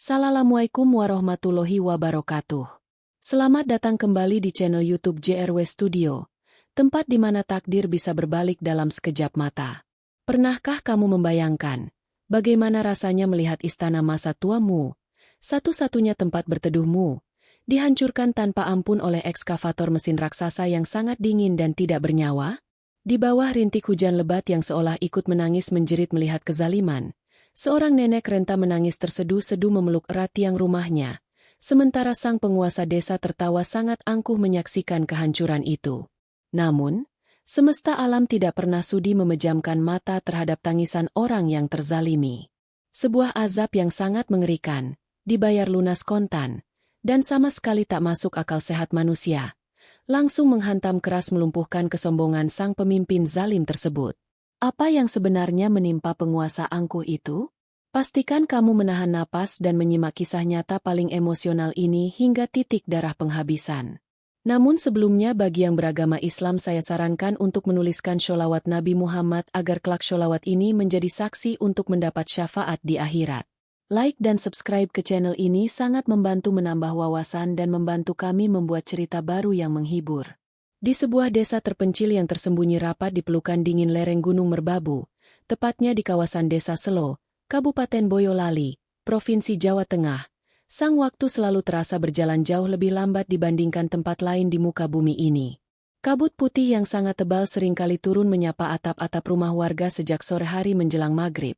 Assalamualaikum warahmatullahi wabarakatuh. Selamat datang kembali di channel YouTube JRW Studio, tempat di mana takdir bisa berbalik dalam sekejap mata. Pernahkah kamu membayangkan bagaimana rasanya melihat istana masa tuamu, satu-satunya tempat berteduhmu, dihancurkan tanpa ampun oleh ekskavator mesin raksasa yang sangat dingin dan tidak bernyawa? Di bawah rintik hujan lebat yang seolah ikut menangis menjerit melihat kezaliman, seorang nenek renta menangis terseduh-seduh memeluk erat tiang rumahnya, sementara sang penguasa desa tertawa sangat angkuh menyaksikan kehancuran itu. Namun, semesta alam tidak pernah sudi memejamkan mata terhadap tangisan orang yang terzalimi. Sebuah azab yang sangat mengerikan, dibayar lunas kontan, dan sama sekali tak masuk akal sehat manusia, langsung menghantam keras melumpuhkan kesombongan sang pemimpin zalim tersebut. Apa yang sebenarnya menimpa penguasa angkuh itu? Pastikan kamu menahan napas dan menyimak kisah nyata paling emosional ini hingga titik darah penghabisan. Namun sebelumnya bagi yang beragama Islam saya sarankan untuk menuliskan sholawat Nabi Muhammad agar kelak sholawat ini menjadi saksi untuk mendapat syafaat di akhirat. Like dan subscribe ke channel ini sangat membantu menambah wawasan dan membantu kami membuat cerita baru yang menghibur. Di sebuah desa terpencil yang tersembunyi rapat di pelukan dingin lereng Gunung Merbabu, tepatnya di kawasan Desa Selo, Kabupaten Boyolali, Provinsi Jawa Tengah, sang waktu selalu terasa berjalan jauh lebih lambat dibandingkan tempat lain di muka bumi ini. Kabut putih yang sangat tebal seringkali turun menyapa atap-atap rumah warga sejak sore hari menjelang maghrib,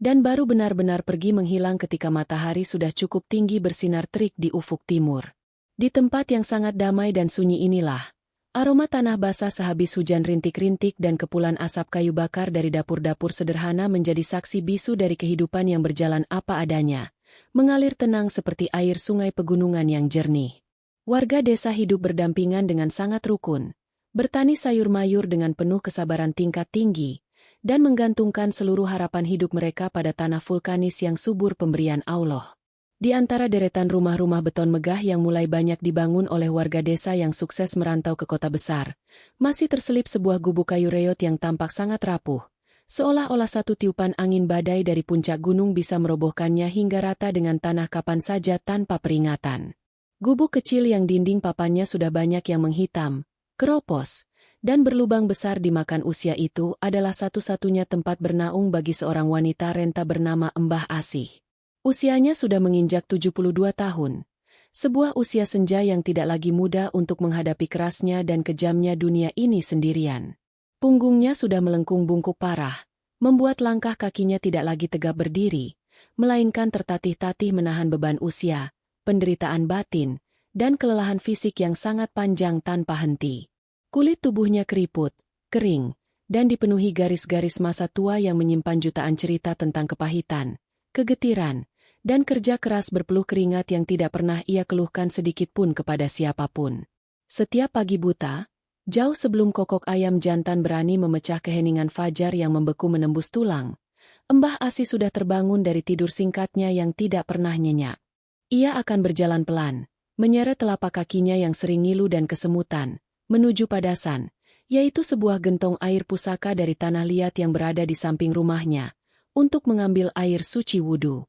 dan baru benar-benar pergi menghilang ketika matahari sudah cukup tinggi bersinar terik di ufuk timur. Di tempat yang sangat damai dan sunyi inilah, aroma tanah basah sehabis hujan rintik-rintik dan kepulan asap kayu bakar dari dapur-dapur sederhana menjadi saksi bisu dari kehidupan yang berjalan apa adanya, mengalir tenang seperti air sungai pegunungan yang jernih. Warga desa hidup berdampingan dengan sangat rukun, bertani sayur mayur dengan penuh kesabaran tingkat tinggi, dan menggantungkan seluruh harapan hidup mereka pada tanah vulkanis yang subur pemberian Allah. Di antara deretan rumah-rumah beton megah yang mulai banyak dibangun oleh warga desa yang sukses merantau ke kota besar, masih terselip sebuah gubuk kayu reot yang tampak sangat rapuh, seolah-olah satu tiupan angin badai dari puncak gunung bisa merobohkannya hingga rata dengan tanah kapan saja tanpa peringatan. Gubuk kecil yang dinding papannya sudah banyak yang menghitam, keropos, dan berlubang besar dimakan usia itu adalah satu-satunya tempat bernaung bagi seorang wanita renta bernama Mbah Asih. Usianya sudah menginjak 72 tahun. Sebuah usia senja yang tidak lagi muda untuk menghadapi kerasnya dan kejamnya dunia ini sendirian. Punggungnya sudah melengkung bungkuk parah, membuat langkah kakinya tidak lagi tegap berdiri, melainkan tertatih-tatih menahan beban usia, penderitaan batin, dan kelelahan fisik yang sangat panjang tanpa henti. Kulit tubuhnya keriput, kering, dan dipenuhi garis-garis masa tua yang menyimpan jutaan cerita tentang kepahitan, kegetiran, dan kerja keras berpeluh keringat yang tidak pernah ia keluhkan sedikit pun kepada siapapun. Setiap pagi buta, jauh sebelum kokok ayam jantan berani memecah keheningan fajar yang membeku menembus tulang, Mbah Asih sudah terbangun dari tidur singkatnya yang tidak pernah nyenyak. Ia akan berjalan pelan, menyeret telapak kakinya yang sering ngilu dan kesemutan, menuju padasan, yaitu sebuah gentong air pusaka dari tanah liat yang berada di samping rumahnya, untuk mengambil air suci wudhu.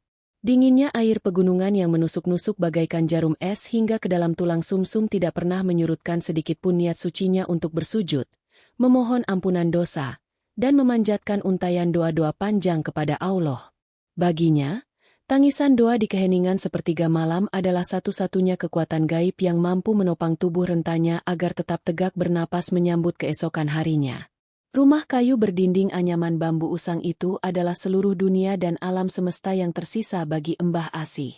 Dinginnya air pegunungan yang menusuk-nusuk bagaikan jarum es hingga ke dalam tulang sumsum tidak pernah menyurutkan sedikitpun niat sucinya untuk bersujud, memohon ampunan dosa, dan memanjatkan untayan doa-doa panjang kepada Allah. Baginya, tangisan doa di keheningan sepertiga malam adalah satu-satunya kekuatan gaib yang mampu menopang tubuh rentanya agar tetap tegak bernapas menyambut keesokan harinya. Rumah kayu berdinding anyaman bambu usang itu adalah seluruh dunia dan alam semesta yang tersisa bagi Mbah Asih.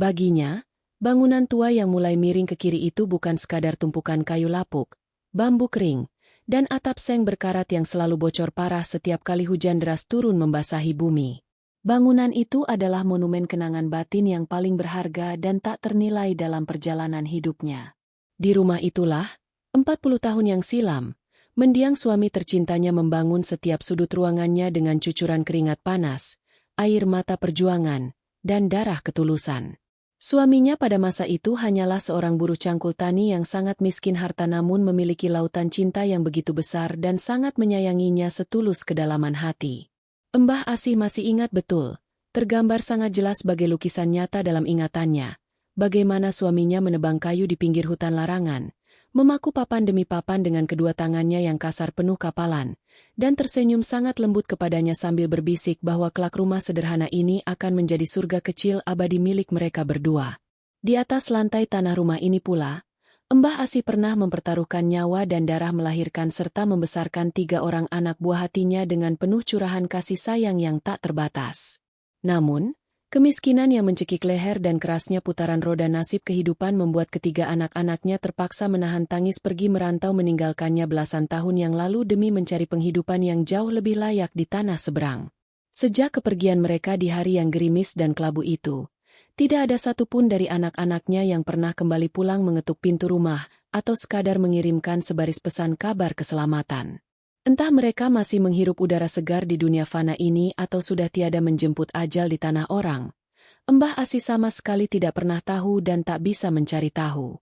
Baginya, bangunan tua yang mulai miring ke kiri itu bukan sekadar tumpukan kayu lapuk, bambu kering, dan atap seng berkarat yang selalu bocor parah setiap kali hujan deras turun membasahi bumi. Bangunan itu adalah monumen kenangan batin yang paling berharga dan tak ternilai dalam perjalanan hidupnya. Di rumah itulah, 40 tahun yang silam, mendiang suami tercintanya membangun setiap sudut ruangannya dengan cucuran keringat panas, air mata perjuangan, dan darah ketulusan. Suaminya pada masa itu hanyalah seorang buruh cangkul tani yang sangat miskin harta namun memiliki lautan cinta yang begitu besar dan sangat menyayanginya setulus kedalaman hati. Mbah Asih masih ingat betul, Tergambar sangat jelas sebagai lukisan nyata dalam ingatannya, bagaimana suaminya menebang kayu di pinggir hutan larangan, memaku papan demi papan dengan kedua tangannya yang kasar penuh kapalan, dan tersenyum sangat lembut kepadanya sambil berbisik bahwa kelak rumah sederhana ini akan menjadi surga kecil abadi milik mereka berdua. Di atas lantai tanah rumah ini pula, Mbah Asih pernah mempertaruhkan nyawa dan darah melahirkan serta membesarkan 3 orang anak buah hatinya dengan penuh curahan kasih sayang yang tak terbatas. Namun, kemiskinan yang mencekik leher dan kerasnya putaran roda nasib kehidupan membuat ketiga anak-anaknya terpaksa menahan tangis pergi merantau meninggalkannya belasan tahun yang lalu demi mencari penghidupan yang jauh lebih layak di tanah seberang. Sejak kepergian mereka di hari yang gerimis dan kelabu itu, tidak ada satupun dari anak-anaknya yang pernah kembali pulang mengetuk pintu rumah atau sekadar mengirimkan sebaris pesan kabar keselamatan. Entah mereka masih menghirup udara segar di dunia fana ini atau sudah tiada menjemput ajal di tanah orang. Mbah Asih sama sekali tidak pernah tahu dan tak bisa mencari tahu.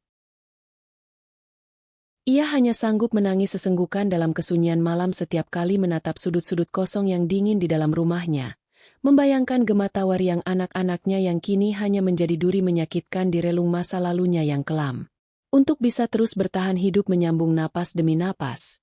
Ia hanya sanggup menangis sesenggukan dalam kesunyian malam setiap kali menatap sudut-sudut kosong yang dingin di dalam rumahnya. Membayangkan gema tawar yang anak-anaknya yang kini hanya menjadi duri menyakitkan di relung masa lalunya yang kelam. Untuk bisa terus bertahan hidup menyambung napas demi napas,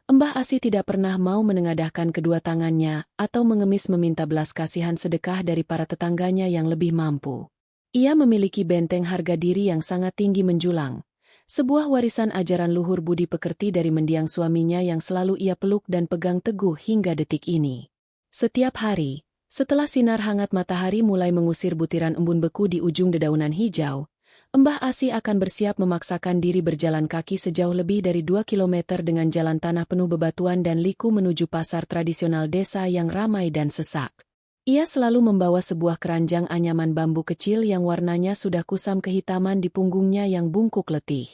Mbah Asih tidak pernah mau menengadahkan kedua tangannya atau mengemis meminta belas kasihan sedekah dari para tetangganya yang lebih mampu. Ia memiliki benteng harga diri yang sangat tinggi menjulang, sebuah warisan ajaran luhur budi pekerti dari mendiang suaminya yang selalu ia peluk dan pegang teguh hingga detik ini. Setiap hari, setelah sinar hangat matahari mulai mengusir butiran embun beku di ujung dedaunan hijau, Mbah Asih akan bersiap memaksakan diri berjalan kaki sejauh lebih dari 2 kilometer dengan jalan tanah penuh bebatuan dan liku menuju pasar tradisional desa yang ramai dan sesak. Ia selalu membawa sebuah keranjang anyaman bambu kecil yang warnanya sudah kusam kehitaman di punggungnya yang bungkuk letih.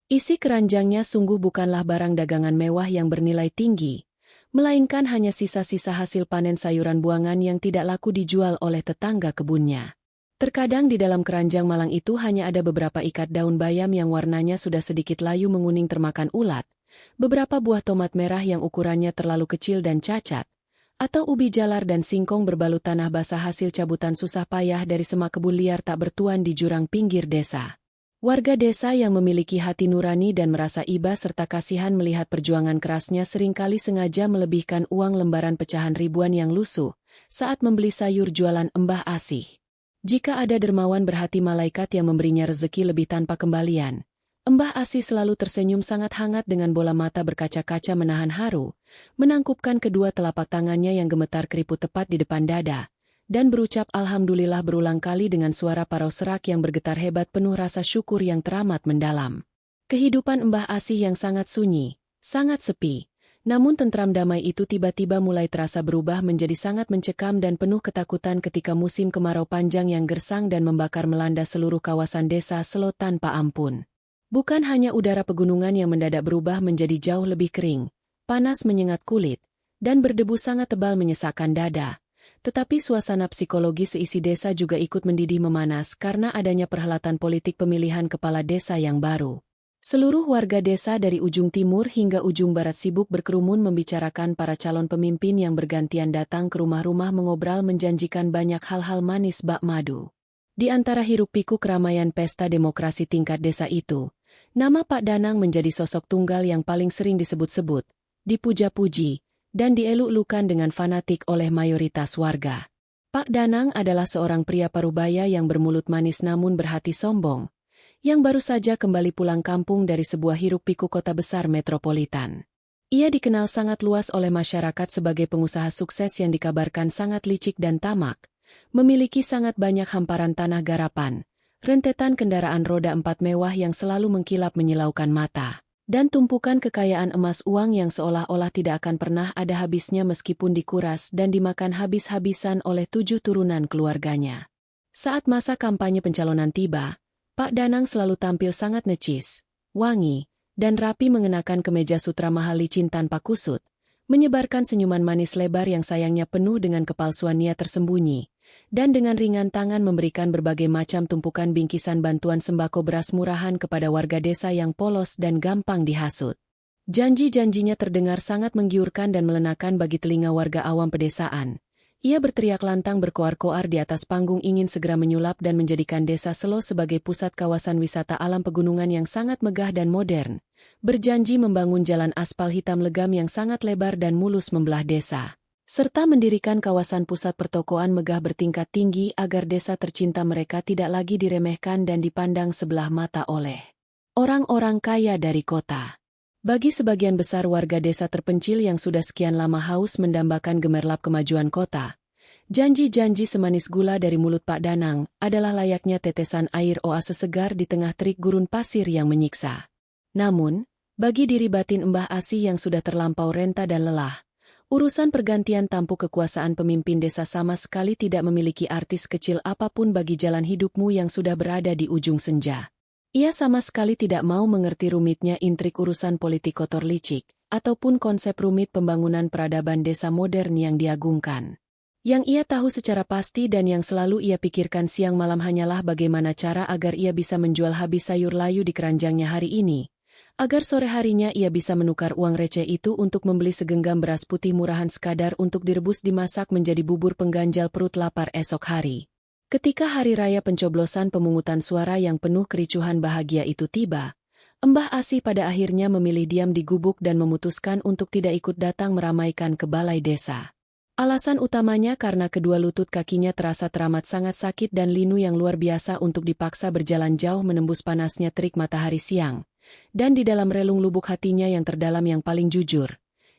Isi keranjangnya sungguh bukanlah barang dagangan mewah yang bernilai tinggi, melainkan hanya sisa-sisa hasil panen sayuran buangan yang tidak laku dijual oleh tetangga kebunnya. Terkadang di dalam keranjang malang itu hanya ada beberapa ikat daun bayam yang warnanya sudah sedikit layu menguning termakan ulat, beberapa buah tomat merah yang ukurannya terlalu kecil dan cacat, atau ubi jalar dan singkong berbalut tanah basah hasil cabutan susah payah dari semak kebun liar tak bertuan di jurang pinggir desa. Warga desa yang memiliki hati nurani dan merasa iba serta kasihan melihat perjuangan kerasnya seringkali sengaja melebihkan uang lembaran pecahan ribuan yang lusuh saat membeli sayur jualan Mbah Asih. Jika ada dermawan berhati malaikat yang memberinya rezeki lebih tanpa kembalian, Mbah Asih selalu tersenyum sangat hangat dengan bola mata berkaca-kaca menahan haru, menangkupkan kedua telapak tangannya yang gemetar keriput tepat di depan dada, dan berucap alhamdulillah berulang kali dengan suara parau serak yang bergetar hebat penuh rasa syukur yang teramat mendalam. Kehidupan Mbah Asih yang sangat sunyi, sangat sepi, namun tentram damai itu tiba-tiba mulai terasa berubah menjadi sangat mencekam dan penuh ketakutan ketika musim kemarau panjang yang gersang dan membakar melanda seluruh kawasan desa Selo tanpa ampun. Bukan hanya udara pegunungan yang mendadak berubah menjadi jauh lebih kering, panas menyengat kulit, dan berdebu sangat tebal menyesakkan dada, tetapi suasana psikologi seisi desa juga ikut mendidih memanas karena adanya perhelatan politik pemilihan kepala desa yang baru. Seluruh warga desa dari ujung timur hingga ujung barat sibuk berkerumun membicarakan para calon pemimpin yang bergantian datang ke rumah-rumah mengobrol menjanjikan banyak hal-hal manis bak madu. Di antara hiruk-pikuk keramaian pesta demokrasi tingkat desa itu, nama Pak Danang menjadi sosok tunggal yang paling sering disebut-sebut, dipuja-puji, dan dieluk-elukan dengan fanatik oleh mayoritas warga. Pak Danang adalah seorang pria parubaya yang bermulut manis namun berhati sombong, yang baru saja kembali pulang kampung dari sebuah hiruk-pikuk kota besar metropolitan. Ia dikenal sangat luas oleh masyarakat sebagai pengusaha sukses yang dikabarkan sangat licik dan tamak, memiliki sangat banyak hamparan tanah garapan, rentetan kendaraan roda 4 mewah yang selalu mengkilap menyilaukan mata, dan tumpukan kekayaan emas uang yang seolah-olah tidak akan pernah ada habisnya meskipun dikuras dan dimakan habis-habisan oleh 7 turunan keluarganya. Saat masa kampanye pencalonan tiba, Pak Danang selalu tampil sangat necis, wangi, dan rapi mengenakan kemeja sutra mahal licin tanpa kusut, menyebarkan senyuman manis lebar yang sayangnya penuh dengan kepalsuan niat tersembunyi, dan dengan ringan tangan memberikan berbagai macam tumpukan bingkisan bantuan sembako beras murahan kepada warga desa yang polos dan gampang dihasut. Janji-janjinya terdengar sangat menggiurkan dan melenakan bagi telinga warga awam pedesaan, Ia berteriak lantang berkoar-koar di atas panggung ingin segera menyulap dan menjadikan Desa Selo sebagai pusat kawasan wisata alam pegunungan yang sangat megah dan modern. Berjanji membangun jalan aspal hitam legam yang sangat lebar dan mulus membelah desa. Serta mendirikan kawasan pusat pertokoan megah bertingkat tinggi agar desa tercinta mereka tidak lagi diremehkan dan dipandang sebelah mata oleh orang-orang kaya dari kota. Bagi sebagian besar warga desa terpencil yang sudah sekian lama haus mendambakan gemerlap kemajuan kota, janji-janji semanis gula dari mulut Pak Danang adalah layaknya tetesan air oase segar di tengah terik gurun pasir yang menyiksa. Namun, bagi diri batin Mbah Asih yang sudah terlampau renta dan lelah, urusan pergantian tampuk kekuasaan pemimpin desa sama sekali tidak memiliki arti sekecil apapun bagi jalan hidupmu yang sudah berada di ujung senja. Ia sama sekali tidak mau mengerti rumitnya intrik urusan politik kotor licik, ataupun konsep rumit pembangunan peradaban desa modern yang diagungkan. Yang ia tahu secara pasti dan yang selalu ia pikirkan siang malam hanyalah bagaimana cara agar ia bisa menjual habis sayur layu di keranjangnya hari ini, agar sore harinya ia bisa menukar uang receh itu untuk membeli segenggam beras putih murahan sekadar untuk direbus dimasak menjadi bubur pengganjal perut lapar esok hari. Ketika hari raya pencoblosan pemungutan suara yang penuh kericuhan bahagia itu tiba, Mbah Asih pada akhirnya memilih diam di gubuk dan memutuskan untuk tidak ikut datang meramaikan ke balai desa. Alasan utamanya karena kedua lutut kakinya terasa teramat sangat sakit dan linu yang luar biasa untuk dipaksa berjalan jauh menembus panasnya terik matahari siang. Dan di dalam relung lubuk hatinya yang terdalam yang paling jujur,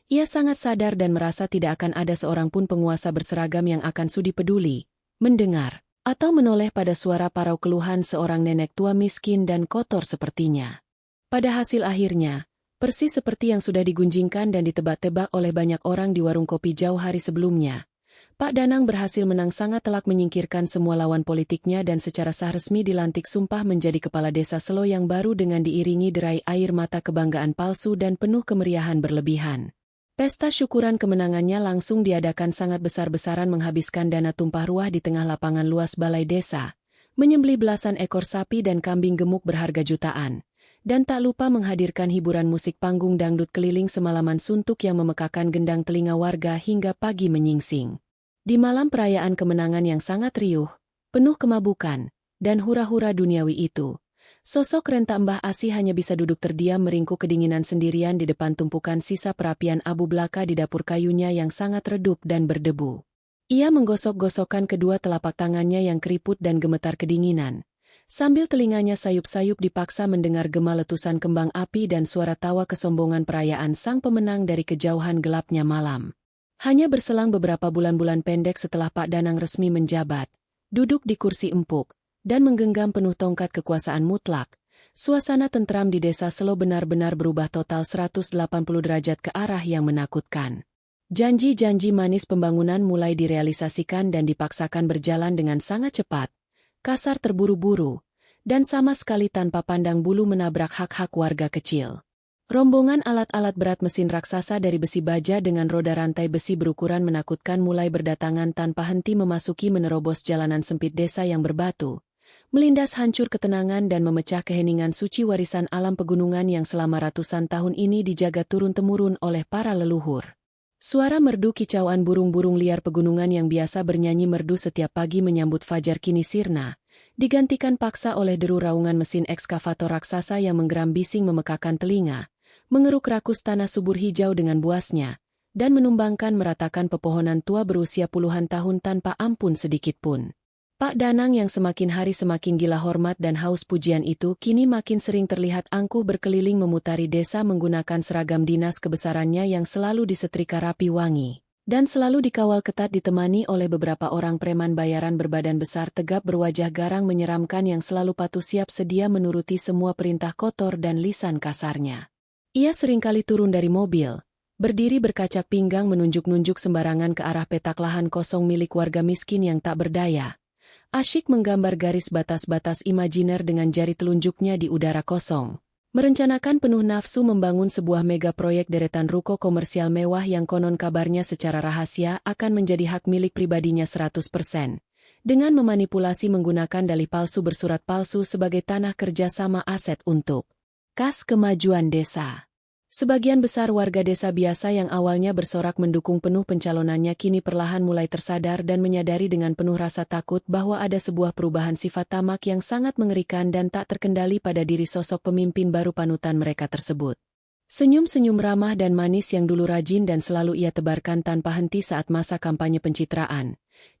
ia sangat sadar dan merasa tidak akan ada seorang pun penguasa berseragam yang akan sudi peduli, mendengar, atau menoleh pada suara parau keluhan seorang nenek tua miskin dan kotor sepertinya. Pada hasil akhirnya, persis seperti yang sudah digunjingkan dan ditebak-tebak oleh banyak orang di warung kopi jauh hari sebelumnya, Pak Danang berhasil menang sangat telak menyingkirkan semua lawan politiknya dan secara sah resmi dilantik sumpah menjadi kepala desa Selo yang baru dengan diiringi derai air mata kebanggaan palsu dan penuh kemeriahan berlebihan. Pesta syukuran kemenangannya langsung diadakan sangat besar-besaran menghabiskan dana tumpah ruah di tengah lapangan luas balai desa, menyembelih belasan ekor sapi dan kambing gemuk berharga jutaan, dan tak lupa menghadirkan hiburan musik panggung dangdut keliling semalaman suntuk yang memekakan gendang telinga warga hingga pagi menyingsing. Di malam perayaan kemenangan yang sangat riuh, penuh kemabukan, dan hura-hura duniawi itu, sosok renta Mbah Asih hanya bisa duduk terdiam meringkuk kedinginan sendirian di depan tumpukan sisa perapian abu belaka di dapur kayunya yang sangat redup dan berdebu. Ia menggosok-gosokkan kedua telapak tangannya yang keriput dan gemetar kedinginan, sambil telinganya sayup-sayup dipaksa mendengar gema letusan kembang api dan suara tawa kesombongan perayaan sang pemenang dari kejauhan gelapnya malam. Hanya berselang beberapa bulan-bulan pendek setelah Pak Danang resmi menjabat, duduk di kursi empuk, dan menggenggam penuh tongkat kekuasaan mutlak, suasana tentram di desa Selo benar-benar berubah total 180 derajat ke arah yang menakutkan. Janji-janji manis pembangunan mulai direalisasikan dan dipaksakan berjalan dengan sangat cepat, kasar terburu-buru, dan sama sekali tanpa pandang bulu menabrak hak-hak warga kecil. Rombongan alat-alat berat mesin raksasa dari besi baja dengan roda rantai besi berukuran menakutkan mulai berdatangan tanpa henti memasuki menerobos jalanan sempit desa yang berbatu, melindas hancur ketenangan dan memecah keheningan suci warisan alam pegunungan yang selama ratusan tahun ini dijaga turun-temurun oleh para leluhur. Suara merdu kicauan burung-burung liar pegunungan yang biasa bernyanyi merdu setiap pagi menyambut fajar kini sirna, digantikan paksa oleh deru raungan mesin ekskavator raksasa yang menggeram bising memekakan telinga, mengeruk rakus tanah subur hijau dengan buasnya, dan menumbangkan meratakan pepohonan tua berusia puluhan tahun tanpa ampun sedikitpun. Pak Danang yang semakin hari semakin gila hormat dan haus pujian itu kini makin sering terlihat angkuh berkeliling memutari desa menggunakan seragam dinas kebesarannya yang selalu disetrika rapi wangi, dan selalu dikawal ketat ditemani oleh beberapa orang preman bayaran berbadan besar tegap berwajah garang menyeramkan yang selalu patuh siap sedia menuruti semua perintah kotor dan lisan kasarnya. Ia seringkali turun dari mobil, berdiri berkacak pinggang menunjuk-nunjuk sembarangan ke arah petak lahan kosong milik warga miskin yang tak berdaya. Asyik menggambar garis batas-batas imajiner dengan jari telunjuknya di udara kosong. Merencanakan penuh nafsu membangun sebuah mega proyek deretan ruko komersial mewah yang konon kabarnya secara rahasia akan menjadi hak milik pribadinya 100%. Dengan memanipulasi menggunakan dalih palsu bersurat palsu sebagai tanah kerjasama aset untuk kas kemajuan desa. Sebagian besar warga desa biasa yang awalnya bersorak mendukung penuh pencalonannya kini perlahan mulai tersadar dan menyadari dengan penuh rasa takut bahwa ada sebuah perubahan sifat tamak yang sangat mengerikan dan tak terkendali pada diri sosok pemimpin baru panutan mereka tersebut. Senyum-senyum ramah dan manis yang dulu rajin dan selalu ia tebarkan tanpa henti saat masa kampanye pencitraan,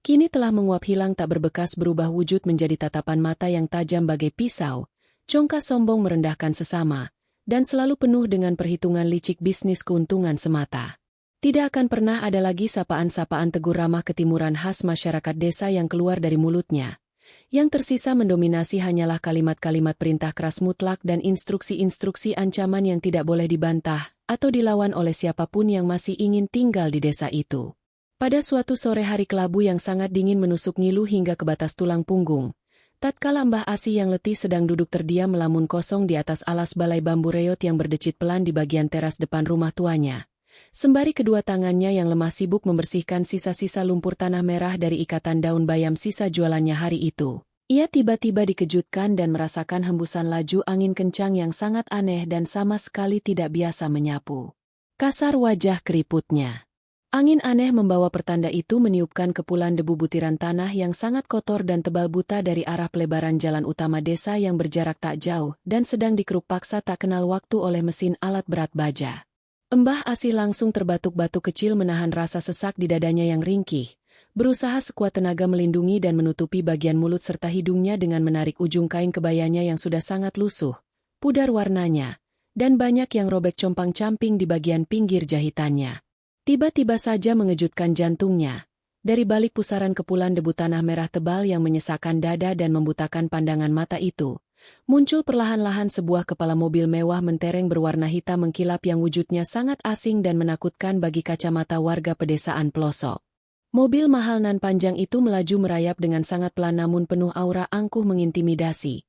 kini telah menguap hilang tak berbekas berubah wujud menjadi tatapan mata yang tajam bagai pisau, congkak sombong merendahkan sesama, dan selalu penuh dengan perhitungan licik bisnis keuntungan semata. Tidak akan pernah ada lagi sapaan-sapaan tegur ramah ketimuran khas masyarakat desa yang keluar dari mulutnya. Yang tersisa mendominasi hanyalah kalimat-kalimat perintah keras mutlak dan instruksi-instruksi ancaman yang tidak boleh dibantah atau dilawan oleh siapapun yang masih ingin tinggal di desa itu. Pada suatu sore hari kelabu yang sangat dingin menusuk ngilu hingga ke batas tulang punggung, tatkala Mbah Asih yang letih sedang duduk terdiam melamun kosong di atas alas balai bambu reot yang berdecit pelan di bagian teras depan rumah tuanya. Sembari kedua tangannya yang lemah sibuk membersihkan sisa-sisa lumpur tanah merah dari ikatan daun bayam sisa jualannya hari itu. Ia tiba-tiba dikejutkan dan merasakan hembusan laju angin kencang yang sangat aneh dan sama sekali tidak biasa menyapu. Kasar wajah keriputnya. Angin aneh membawa pertanda itu meniupkan kepulan debu butiran tanah yang sangat kotor dan tebal buta dari arah pelebaran jalan utama desa yang berjarak tak jauh dan sedang dikeruk paksa tak kenal waktu oleh mesin alat berat baja. Mbah Asih langsung terbatuk-batuk kecil menahan rasa sesak di dadanya yang ringkih, berusaha sekuat tenaga melindungi dan menutupi bagian mulut serta hidungnya dengan menarik ujung kain kebayanya yang sudah sangat lusuh, pudar warnanya, dan banyak yang robek compang-camping di bagian pinggir jahitannya. Tiba-tiba saja mengejutkan jantungnya. Dari balik pusaran kepulan debu tanah merah tebal yang menyesakkan dada dan membutakan pandangan mata itu, muncul perlahan-lahan sebuah kepala mobil mewah mentereng berwarna hitam mengkilap yang wujudnya sangat asing dan menakutkan bagi kacamata warga pedesaan pelosok. Mobil mahal nan panjang itu melaju merayap dengan sangat pelan namun penuh aura angkuh mengintimidasi.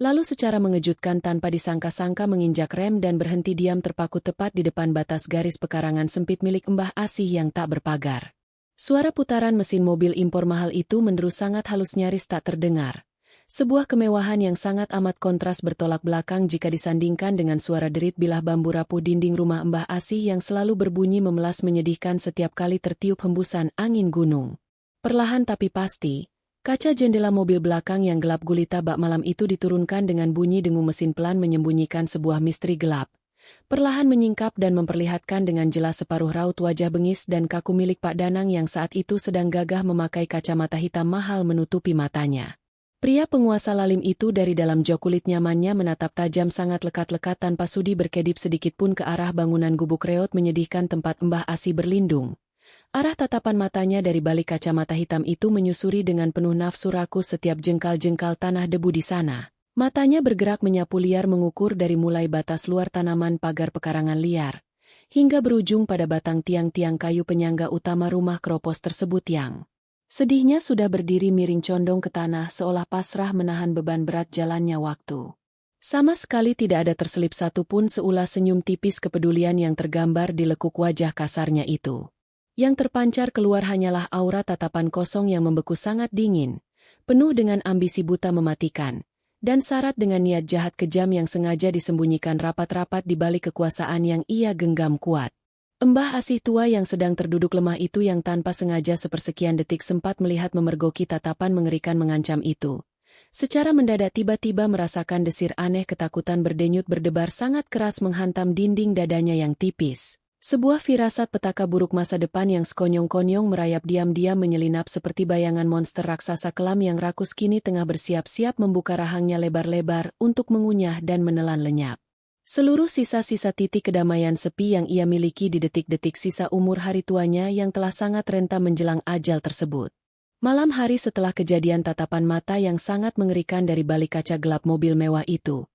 Lalu secara mengejutkan tanpa disangka-sangka menginjak rem dan berhenti diam terpaku tepat di depan batas garis pekarangan sempit milik Mbah Asih yang tak berpagar. Suara putaran mesin mobil impor mahal itu menerus sangat halus nyaris tak terdengar. Sebuah kemewahan yang sangat amat kontras bertolak belakang jika disandingkan dengan suara derit bilah bambu rapuh dinding rumah Mbah Asih yang selalu berbunyi memelas menyedihkan setiap kali tertiup hembusan angin gunung. Perlahan tapi pasti, kaca jendela mobil belakang yang gelap gulita bak malam itu diturunkan dengan bunyi dengung mesin pelan menyembunyikan sebuah misteri gelap. Perlahan menyingkap dan memperlihatkan dengan jelas separuh raut wajah bengis dan kaku milik Pak Danang yang saat itu sedang gagah memakai kacamata hitam mahal menutupi matanya. Pria penguasa lalim itu dari dalam jok kulit nyamannya menatap tajam sangat lekat-lekat tanpa sudi berkedip sedikitpun ke arah bangunan gubuk reot menyedihkan tempat Mbah Asih berlindung. Arah tatapan matanya dari balik kacamata hitam itu menyusuri dengan penuh nafsu rakus setiap jengkal-jengkal tanah debu di sana. Matanya bergerak menyapu liar mengukur dari mulai batas luar tanaman pagar pekarangan liar, hingga berujung pada batang tiang-tiang kayu penyangga utama rumah keropos tersebut yang sedihnya sudah berdiri miring condong ke tanah seolah pasrah menahan beban berat jalannya waktu. Sama sekali tidak ada terselip satupun seulas senyum tipis kepedulian yang tergambar di lekuk wajah kasarnya itu. Yang terpancar keluar hanyalah aura tatapan kosong yang membeku sangat dingin, penuh dengan ambisi buta mematikan, dan syarat dengan niat jahat kejam yang sengaja disembunyikan rapat-rapat di balik kekuasaan yang ia genggam kuat. Mbah Asih tua yang sedang terduduk lemah itu yang tanpa sengaja sepersekian detik sempat melihat memergoki tatapan mengerikan mengancam itu. Secara mendadak tiba-tiba merasakan desir aneh ketakutan berdenyut berdebar sangat keras menghantam dinding dadanya yang tipis. Sebuah firasat petaka buruk masa depan yang sekonyong-konyong merayap diam-diam menyelinap seperti bayangan monster raksasa kelam yang rakus kini tengah bersiap-siap membuka rahangnya lebar-lebar untuk mengunyah dan menelan lenyap seluruh sisa-sisa titik kedamaian sepi yang ia miliki di detik-detik sisa umur hari tuanya yang telah sangat renta menjelang ajal tersebut. Malam hari setelah kejadian tatapan mata yang sangat mengerikan dari balik kaca gelap mobil mewah itu,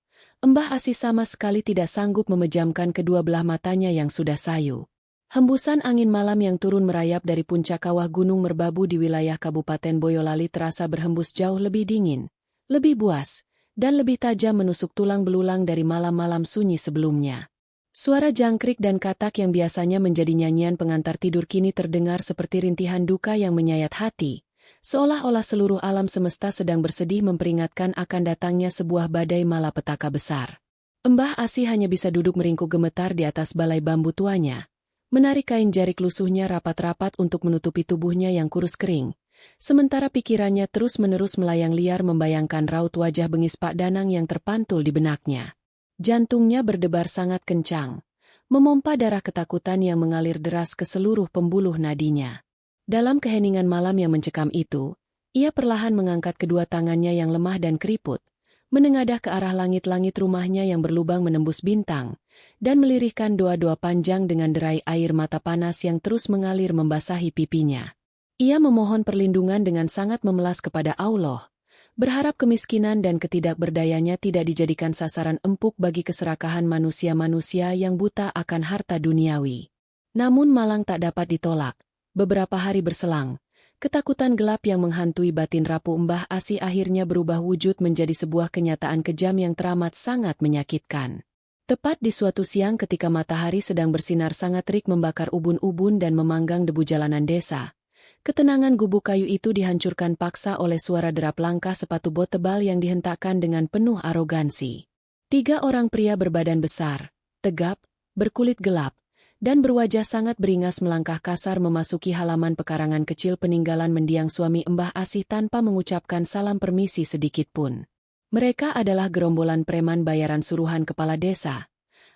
Mbah Asih sama sekali tidak sanggup memejamkan kedua belah matanya yang sudah sayu. Hembusan angin malam yang turun merayap dari puncak kawah Gunung Merbabu di wilayah Kabupaten Boyolali terasa berhembus jauh lebih dingin, lebih buas, dan lebih tajam menusuk tulang belulang dari malam-malam sunyi sebelumnya. Suara jangkrik dan katak yang biasanya menjadi nyanyian pengantar tidur kini terdengar seperti rintihan duka yang menyayat hati, seolah-olah seluruh alam semesta sedang bersedih memperingatkan akan datangnya sebuah badai malapetaka besar. Mbah Asih hanya bisa duduk meringkuk gemetar di atas balai bambu tuanya, menarik kain jarik lusuhnya rapat-rapat untuk menutupi tubuhnya yang kurus kering. Sementara pikirannya terus-menerus melayang liar membayangkan raut wajah bengis Pak Danang yang terpantul di benaknya. Jantungnya berdebar sangat kencang, memompa darah ketakutan yang mengalir deras ke seluruh pembuluh nadinya. Dalam keheningan malam yang mencekam itu, ia perlahan mengangkat kedua tangannya yang lemah dan keriput, menengadah ke arah langit-langit rumahnya yang berlubang menembus bintang, dan melirihkan doa-doa panjang dengan derai air mata panas yang terus mengalir membasahi pipinya. Ia memohon perlindungan dengan sangat memelas kepada Allah, berharap kemiskinan dan ketidakberdayanya tidak dijadikan sasaran empuk bagi keserakahan manusia-manusia yang buta akan harta duniawi. Namun malang tak dapat ditolak. Beberapa hari berselang, ketakutan gelap yang menghantui batin rapuh Mbah Asih akhirnya berubah wujud menjadi sebuah kenyataan kejam yang teramat sangat menyakitkan. Tepat di suatu siang ketika matahari sedang bersinar sangat terik membakar ubun-ubun dan memanggang debu jalanan desa, ketenangan gubuk kayu itu dihancurkan paksa oleh suara derap langkah sepatu bot tebal yang dihentakkan dengan penuh arogansi. 3 orang pria berbadan besar, tegap, berkulit gelap, dan berwajah sangat beringas melangkah kasar memasuki halaman pekarangan kecil peninggalan mendiang suami Mbah Asih tanpa mengucapkan salam permisi sedikitpun. Mereka adalah gerombolan preman bayaran suruhan kepala desa,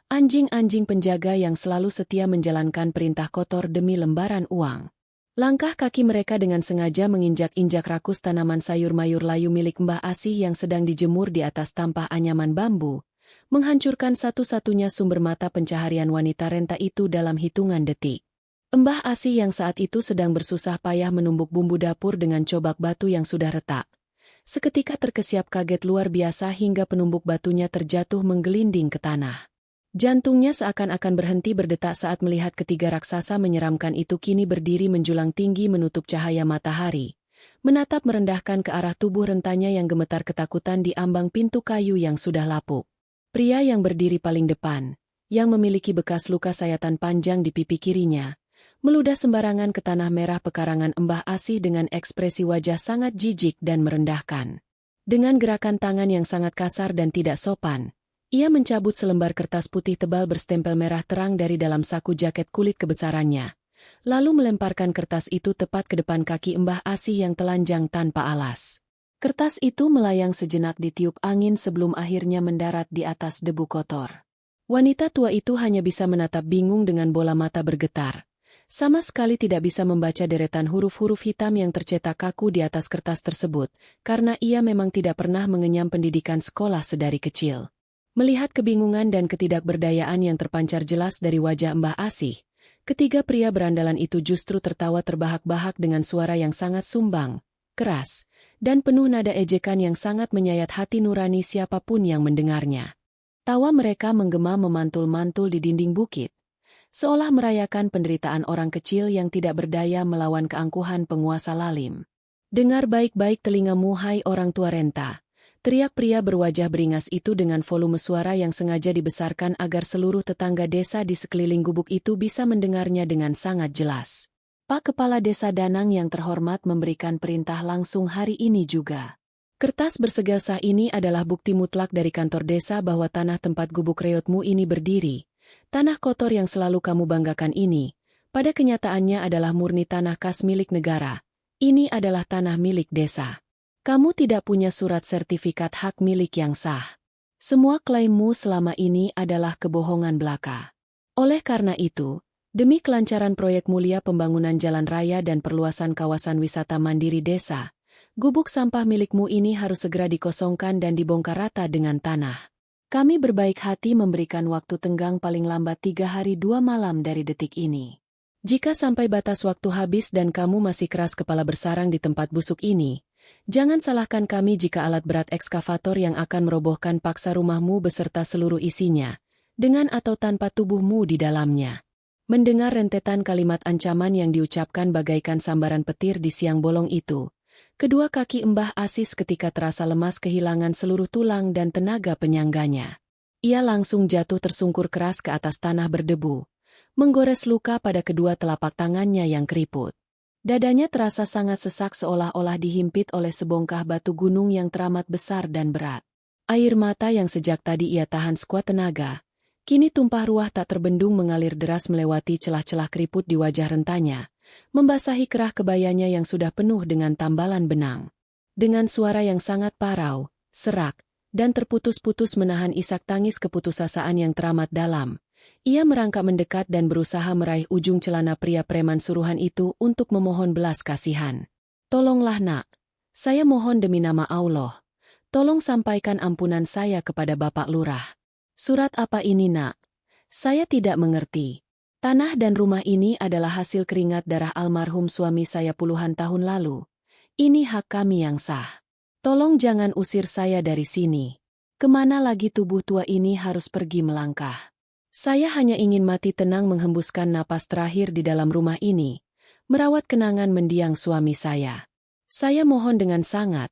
anjing-anjing penjaga yang selalu setia menjalankan perintah kotor demi lembaran uang. Langkah kaki mereka dengan sengaja menginjak-injak rakus tanaman sayur mayur layu milik Mbah Asih yang sedang dijemur di atas tampah anyaman bambu, menghancurkan satu-satunya sumber mata pencaharian wanita renta itu dalam hitungan detik. Mbah Asih yang saat itu sedang bersusah payah menumbuk bumbu dapur dengan cobak batu yang sudah retak, seketika terkesiap kaget luar biasa hingga penumbuk batunya terjatuh menggelinding ke tanah. Jantungnya seakan-akan berhenti berdetak saat melihat ketiga raksasa menyeramkan itu kini berdiri menjulang tinggi menutup cahaya matahari, menatap merendahkan ke arah tubuh rentanya yang gemetar ketakutan di ambang pintu kayu yang sudah lapuk. Pria yang berdiri paling depan, yang memiliki bekas luka sayatan panjang di pipi kirinya, meludah sembarangan ke tanah merah pekarangan Mbah Asih dengan ekspresi wajah sangat jijik dan merendahkan. Dengan gerakan tangan yang sangat kasar dan tidak sopan, ia mencabut selembar kertas putih tebal berstempel merah terang dari dalam saku jaket kulit kebesarannya, lalu melemparkan kertas itu tepat ke depan kaki Mbah Asih yang telanjang tanpa alas. Kertas itu melayang sejenak ditiup angin sebelum akhirnya mendarat di atas debu kotor. Wanita tua itu hanya bisa menatap bingung dengan bola mata bergetar. Sama sekali tidak bisa membaca deretan huruf-huruf hitam yang tercetak kaku di atas kertas tersebut, karena ia memang tidak pernah mengenyam pendidikan sekolah sedari kecil. Melihat kebingungan dan ketidakberdayaan yang terpancar jelas dari wajah Mbah Asih, ketiga pria berandalan itu justru tertawa terbahak-bahak dengan suara yang sangat sumbang, keras, dan penuh nada ejekan yang sangat menyayat hati nurani siapapun yang mendengarnya. Tawa mereka menggema memantul-mantul di dinding bukit, seolah merayakan penderitaan orang kecil yang tidak berdaya melawan keangkuhan penguasa lalim. Dengar baik-baik telingamu hai orang tua renta, teriak pria berwajah beringas itu dengan volume suara yang sengaja dibesarkan agar seluruh tetangga desa di sekeliling gubuk itu bisa mendengarnya dengan sangat jelas. Pak Kepala Desa Danang yang terhormat memberikan perintah langsung hari ini juga. Kertas bersegel sah ini adalah bukti mutlak dari kantor desa bahwa tanah tempat gubuk reotmu ini berdiri, tanah kotor yang selalu kamu banggakan ini, pada kenyataannya adalah murni tanah kas milik negara. Ini adalah tanah milik desa. Kamu tidak punya surat sertifikat hak milik yang sah. Semua klaimmu selama ini adalah kebohongan belaka. Oleh karena itu, demi kelancaran proyek mulia pembangunan jalan raya dan perluasan kawasan wisata mandiri desa, gubuk sampah milikmu ini harus segera dikosongkan dan dibongkar rata dengan tanah. Kami berbaik hati memberikan waktu tenggang paling lambat 3 hari 2 malam dari detik ini. Jika sampai batas waktu habis dan kamu masih keras kepala bersarang di tempat busuk ini, jangan salahkan kami jika alat berat ekskavator yang akan merobohkan paksa rumahmu beserta seluruh isinya, dengan atau tanpa tubuhmu di dalamnya. Mendengar rentetan kalimat ancaman yang diucapkan bagaikan sambaran petir di siang bolong itu, kedua kaki Mbah Asih ketika terasa lemas kehilangan seluruh tulang dan tenaga penyangganya. Ia langsung jatuh tersungkur keras ke atas tanah berdebu, menggores luka pada kedua telapak tangannya yang keriput. Dadanya terasa sangat sesak seolah-olah dihimpit oleh sebongkah batu gunung yang teramat besar dan berat. Air mata yang sejak tadi ia tahan sekuat tenaga, kini tumpah ruah tak terbendung mengalir deras melewati celah-celah keriput di wajah rentanya, membasahi kerah kebayanya yang sudah penuh dengan tambalan benang. Dengan suara yang sangat parau, serak, dan terputus-putus menahan isak tangis keputusasaan yang teramat dalam, ia merangkak mendekat dan berusaha meraih ujung celana pria preman suruhan itu untuk memohon belas kasihan. "Tolonglah nak, saya mohon demi nama Allah. Tolong sampaikan ampunan saya kepada Bapak Lurah." "Surat apa ini nak? Saya tidak mengerti. Tanah dan rumah ini adalah hasil keringat darah almarhum suami saya puluhan tahun lalu. Ini hak kami yang sah. Tolong jangan usir saya dari sini. Kemana lagi tubuh tua ini harus pergi melangkah? Saya hanya ingin mati tenang menghembuskan napas terakhir di dalam rumah ini, merawat kenangan mendiang suami saya. Saya mohon dengan sangat,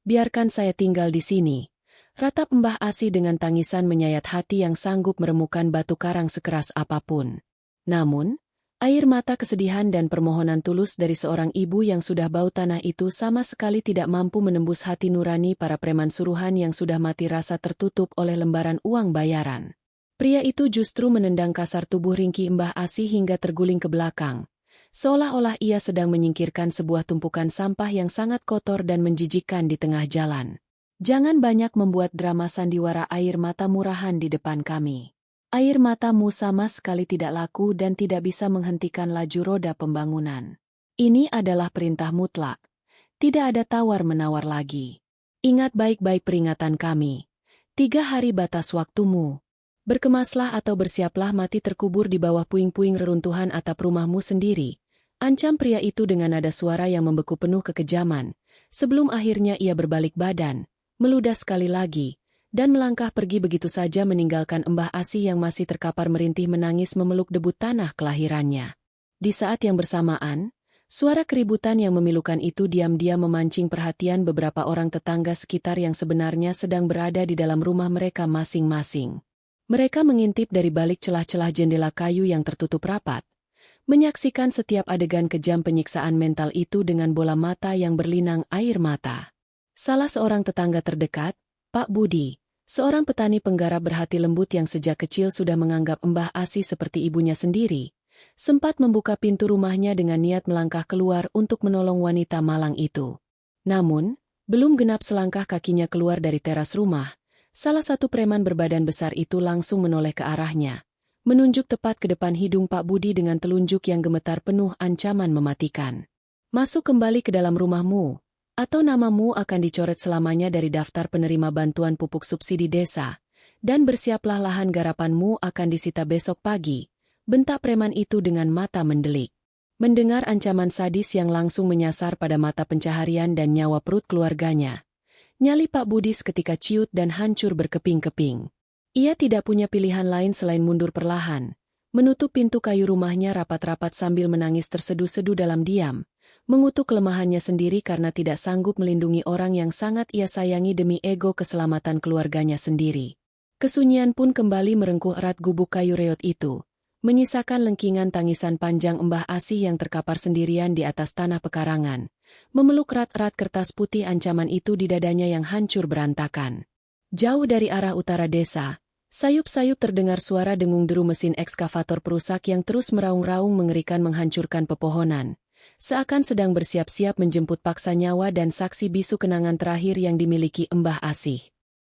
biarkan saya tinggal di sini," ratap Mbah Asih dengan tangisan menyayat hati yang sanggup meremukan batu karang sekeras apapun. Namun, air mata kesedihan dan permohonan tulus dari seorang ibu yang sudah bau tanah itu sama sekali tidak mampu menembus hati nurani para preman suruhan yang sudah mati rasa tertutup oleh lembaran uang bayaran. Pria itu justru menendang kasar tubuh ringkih Mbah Asih hingga terguling ke belakang, seolah-olah ia sedang menyingkirkan sebuah tumpukan sampah yang sangat kotor dan menjijikkan di tengah jalan. "Jangan banyak membuat drama sandiwara air mata murahan di depan kami. Air matamu sama sekali tidak laku dan tidak bisa menghentikan laju roda pembangunan. Ini adalah perintah mutlak. Tidak ada tawar-menawar lagi. Ingat baik-baik peringatan kami. 3 hari batas waktumu. Berkemaslah atau bersiaplah mati terkubur di bawah puing-puing reruntuhan atap rumahmu sendiri," ancam pria itu dengan nada suara yang membeku penuh kekejaman, sebelum akhirnya ia berbalik badan, meludah sekali lagi, dan melangkah pergi begitu saja meninggalkan Mbah Asih yang masih terkapar merintih menangis memeluk debu tanah kelahirannya. Di saat yang bersamaan, suara keributan yang memilukan itu diam-diam memancing perhatian beberapa orang tetangga sekitar yang sebenarnya sedang berada di dalam rumah mereka masing-masing. Mereka mengintip dari balik celah-celah jendela kayu yang tertutup rapat, menyaksikan setiap adegan kejam penyiksaan mental itu dengan bola mata yang berlinang air mata. Salah seorang tetangga terdekat, Pak Budi, seorang petani penggarap berhati lembut yang sejak kecil sudah menganggap Mbah Asih seperti ibunya sendiri, sempat membuka pintu rumahnya dengan niat melangkah keluar untuk menolong wanita malang itu. Namun, belum genap selangkah kakinya keluar dari teras rumah, salah satu preman berbadan besar itu langsung menoleh ke arahnya, menunjuk tepat ke depan hidung Pak Budi dengan telunjuk yang gemetar penuh ancaman mematikan. "Masuk kembali ke dalam rumahmu, atau namamu akan dicoret selamanya dari daftar penerima bantuan pupuk subsidi desa, dan bersiaplah lahan garapanmu akan disita besok pagi," bentak preman itu dengan mata mendelik. Mendengar ancaman sadis yang langsung menyasar pada mata pencaharian dan nyawa perut keluarganya, nyali Pak Budi seketika ciut dan hancur berkeping-keping. Ia tidak punya pilihan lain selain mundur perlahan, menutup pintu kayu rumahnya rapat-rapat sambil menangis terseduh-seduh dalam diam, mengutuk kelemahannya sendiri karena tidak sanggup melindungi orang yang sangat ia sayangi demi ego keselamatan keluarganya sendiri. Kesunyian pun kembali merengkuh erat gubuk kayu reot itu, menyisakan lengkingan tangisan panjang Mbah Asih yang terkapar sendirian di atas tanah pekarangan, memeluk erat-erat kertas putih ancaman itu di dadanya yang hancur berantakan. Jauh dari arah utara desa, sayup-sayup terdengar suara dengung-deru mesin ekskavator perusak yang terus meraung-raung mengerikan menghancurkan pepohonan, seakan sedang bersiap-siap menjemput paksa nyawa dan saksi bisu kenangan terakhir yang dimiliki Mbah Asih.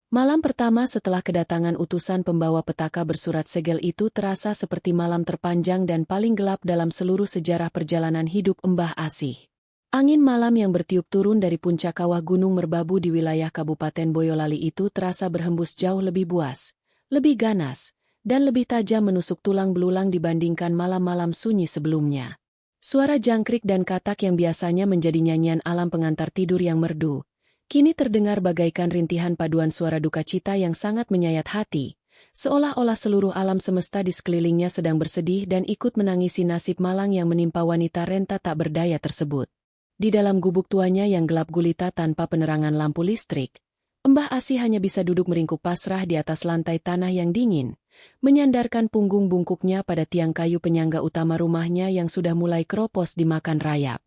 Malam pertama setelah kedatangan utusan pembawa petaka bersurat segel itu terasa seperti malam terpanjang dan paling gelap dalam seluruh sejarah perjalanan hidup Mbah Asih. Angin malam yang bertiup turun dari puncak kawah Gunung Merbabu di wilayah Kabupaten Boyolali itu terasa berhembus jauh lebih buas, lebih ganas, dan lebih tajam menusuk tulang belulang dibandingkan malam-malam sunyi sebelumnya. Suara jangkrik dan katak yang biasanya menjadi nyanyian alam pengantar tidur yang merdu, kini terdengar bagaikan rintihan paduan suara duka cita yang sangat menyayat hati, seolah-olah seluruh alam semesta di sekelilingnya sedang bersedih dan ikut menangisi nasib malang yang menimpa wanita renta tak berdaya tersebut. Di dalam gubuk tuanya yang gelap gulita tanpa penerangan lampu listrik, Mbah Asih hanya bisa duduk meringkuk pasrah di atas lantai tanah yang dingin, menyandarkan punggung bungkuknya pada tiang kayu penyangga utama rumahnya yang sudah mulai keropos dimakan rayap.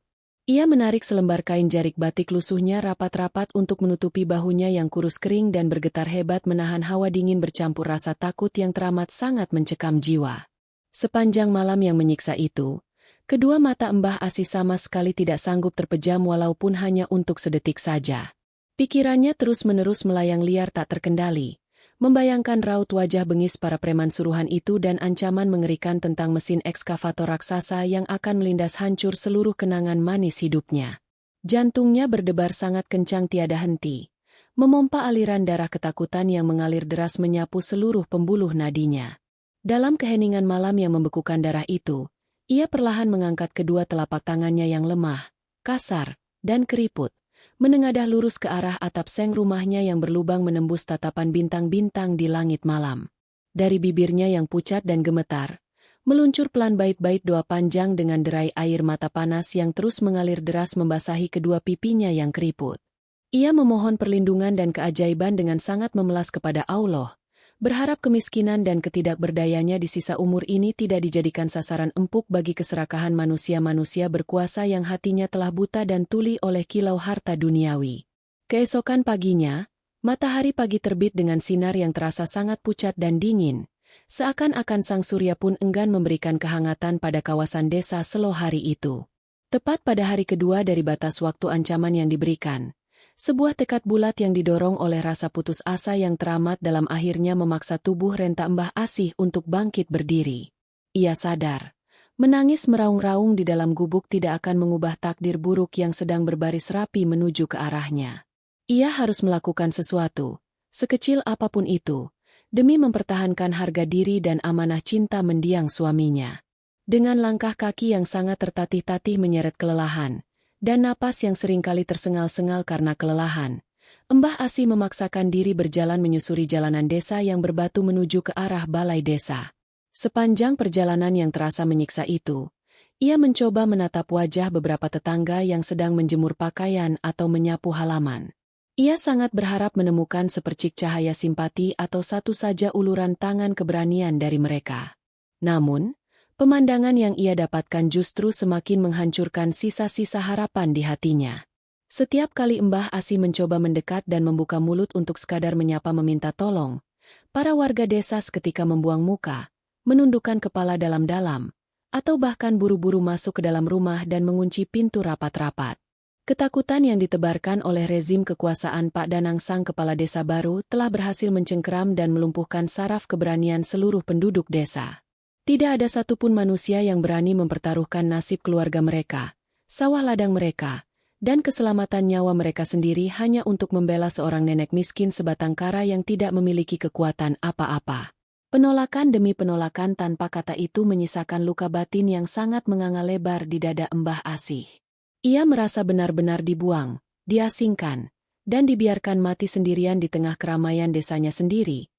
Ia menarik selembar kain jarik batik lusuhnya rapat-rapat untuk menutupi bahunya yang kurus kering dan bergetar hebat menahan hawa dingin bercampur rasa takut yang teramat sangat mencekam jiwa. Sepanjang malam yang menyiksa itu, kedua mata Mbah Asih sama sekali tidak sanggup terpejam walaupun hanya untuk sedetik saja. Pikirannya terus-menerus melayang liar tak terkendali, membayangkan raut wajah bengis para preman suruhan itu dan ancaman mengerikan tentang mesin ekskavator raksasa yang akan melindas hancur seluruh kenangan manis hidupnya. Jantungnya berdebar sangat kencang tiada henti, memompa aliran darah ketakutan yang mengalir deras menyapu seluruh pembuluh nadinya. Dalam keheningan malam yang membekukan darah itu, ia perlahan mengangkat kedua telapak tangannya yang lemah, kasar, dan keriput, menengadah lurus ke arah atap seng rumahnya yang berlubang menembus tatapan bintang-bintang di langit malam. Dari bibirnya yang pucat dan gemetar, meluncur pelan bait-bait doa panjang dengan derai air mata panas yang terus mengalir deras membasahi kedua pipinya yang keriput. Ia memohon perlindungan dan keajaiban dengan sangat memelas kepada Allah, berharap kemiskinan dan ketidakberdayanya di sisa umur ini tidak dijadikan sasaran empuk bagi keserakahan manusia-manusia berkuasa yang hatinya telah buta dan tuli oleh kilau harta duniawi. Keesokan paginya, matahari pagi terbit dengan sinar yang terasa sangat pucat dan dingin, seakan-akan sang surya pun enggan memberikan kehangatan pada kawasan desa Selo hari itu. Tepat pada hari kedua dari batas waktu ancaman yang diberikan, sebuah tekad bulat yang didorong oleh rasa putus asa yang teramat dalam akhirnya memaksa tubuh renta Mbah Asih untuk bangkit berdiri. Ia sadar, menangis meraung-raung di dalam gubuk tidak akan mengubah takdir buruk yang sedang berbaris rapi menuju ke arahnya. Ia harus melakukan sesuatu, sekecil apapun itu, demi mempertahankan harga diri dan amanah cinta mendiang suaminya. Dengan langkah kaki yang sangat tertatih-tatih menyeret kelelahan, dan napas yang seringkali tersengal-sengal karena kelelahan, Mbah Asih memaksakan diri berjalan menyusuri jalanan desa yang berbatu menuju ke arah balai desa. Sepanjang perjalanan yang terasa menyiksa itu, ia mencoba menatap wajah beberapa tetangga yang sedang menjemur pakaian atau menyapu halaman. Ia sangat berharap menemukan sepercik cahaya simpati atau satu saja uluran tangan keberanian dari mereka. Namun, pemandangan yang ia dapatkan justru semakin menghancurkan sisa-sisa harapan di hatinya. Setiap kali Mbah Asih mencoba mendekat dan membuka mulut untuk sekadar menyapa meminta tolong, para warga desa seketika membuang muka, menundukkan kepala dalam-dalam, atau bahkan buru-buru masuk ke dalam rumah dan mengunci pintu rapat-rapat. Ketakutan yang ditebarkan oleh rezim kekuasaan Pak Danang sang kepala desa baru telah berhasil mencengkeram dan melumpuhkan saraf keberanian seluruh penduduk desa. Tidak ada satupun manusia yang berani mempertaruhkan nasib keluarga mereka, sawah ladang mereka, dan keselamatan nyawa mereka sendiri hanya untuk membela seorang nenek miskin sebatang kara yang tidak memiliki kekuatan apa-apa. Penolakan demi penolakan tanpa kata itu menyisakan luka batin yang sangat menganga lebar di dada Mbah Asih. Ia merasa benar-benar dibuang, diasingkan, dan dibiarkan mati sendirian di tengah keramaian desanya sendiri,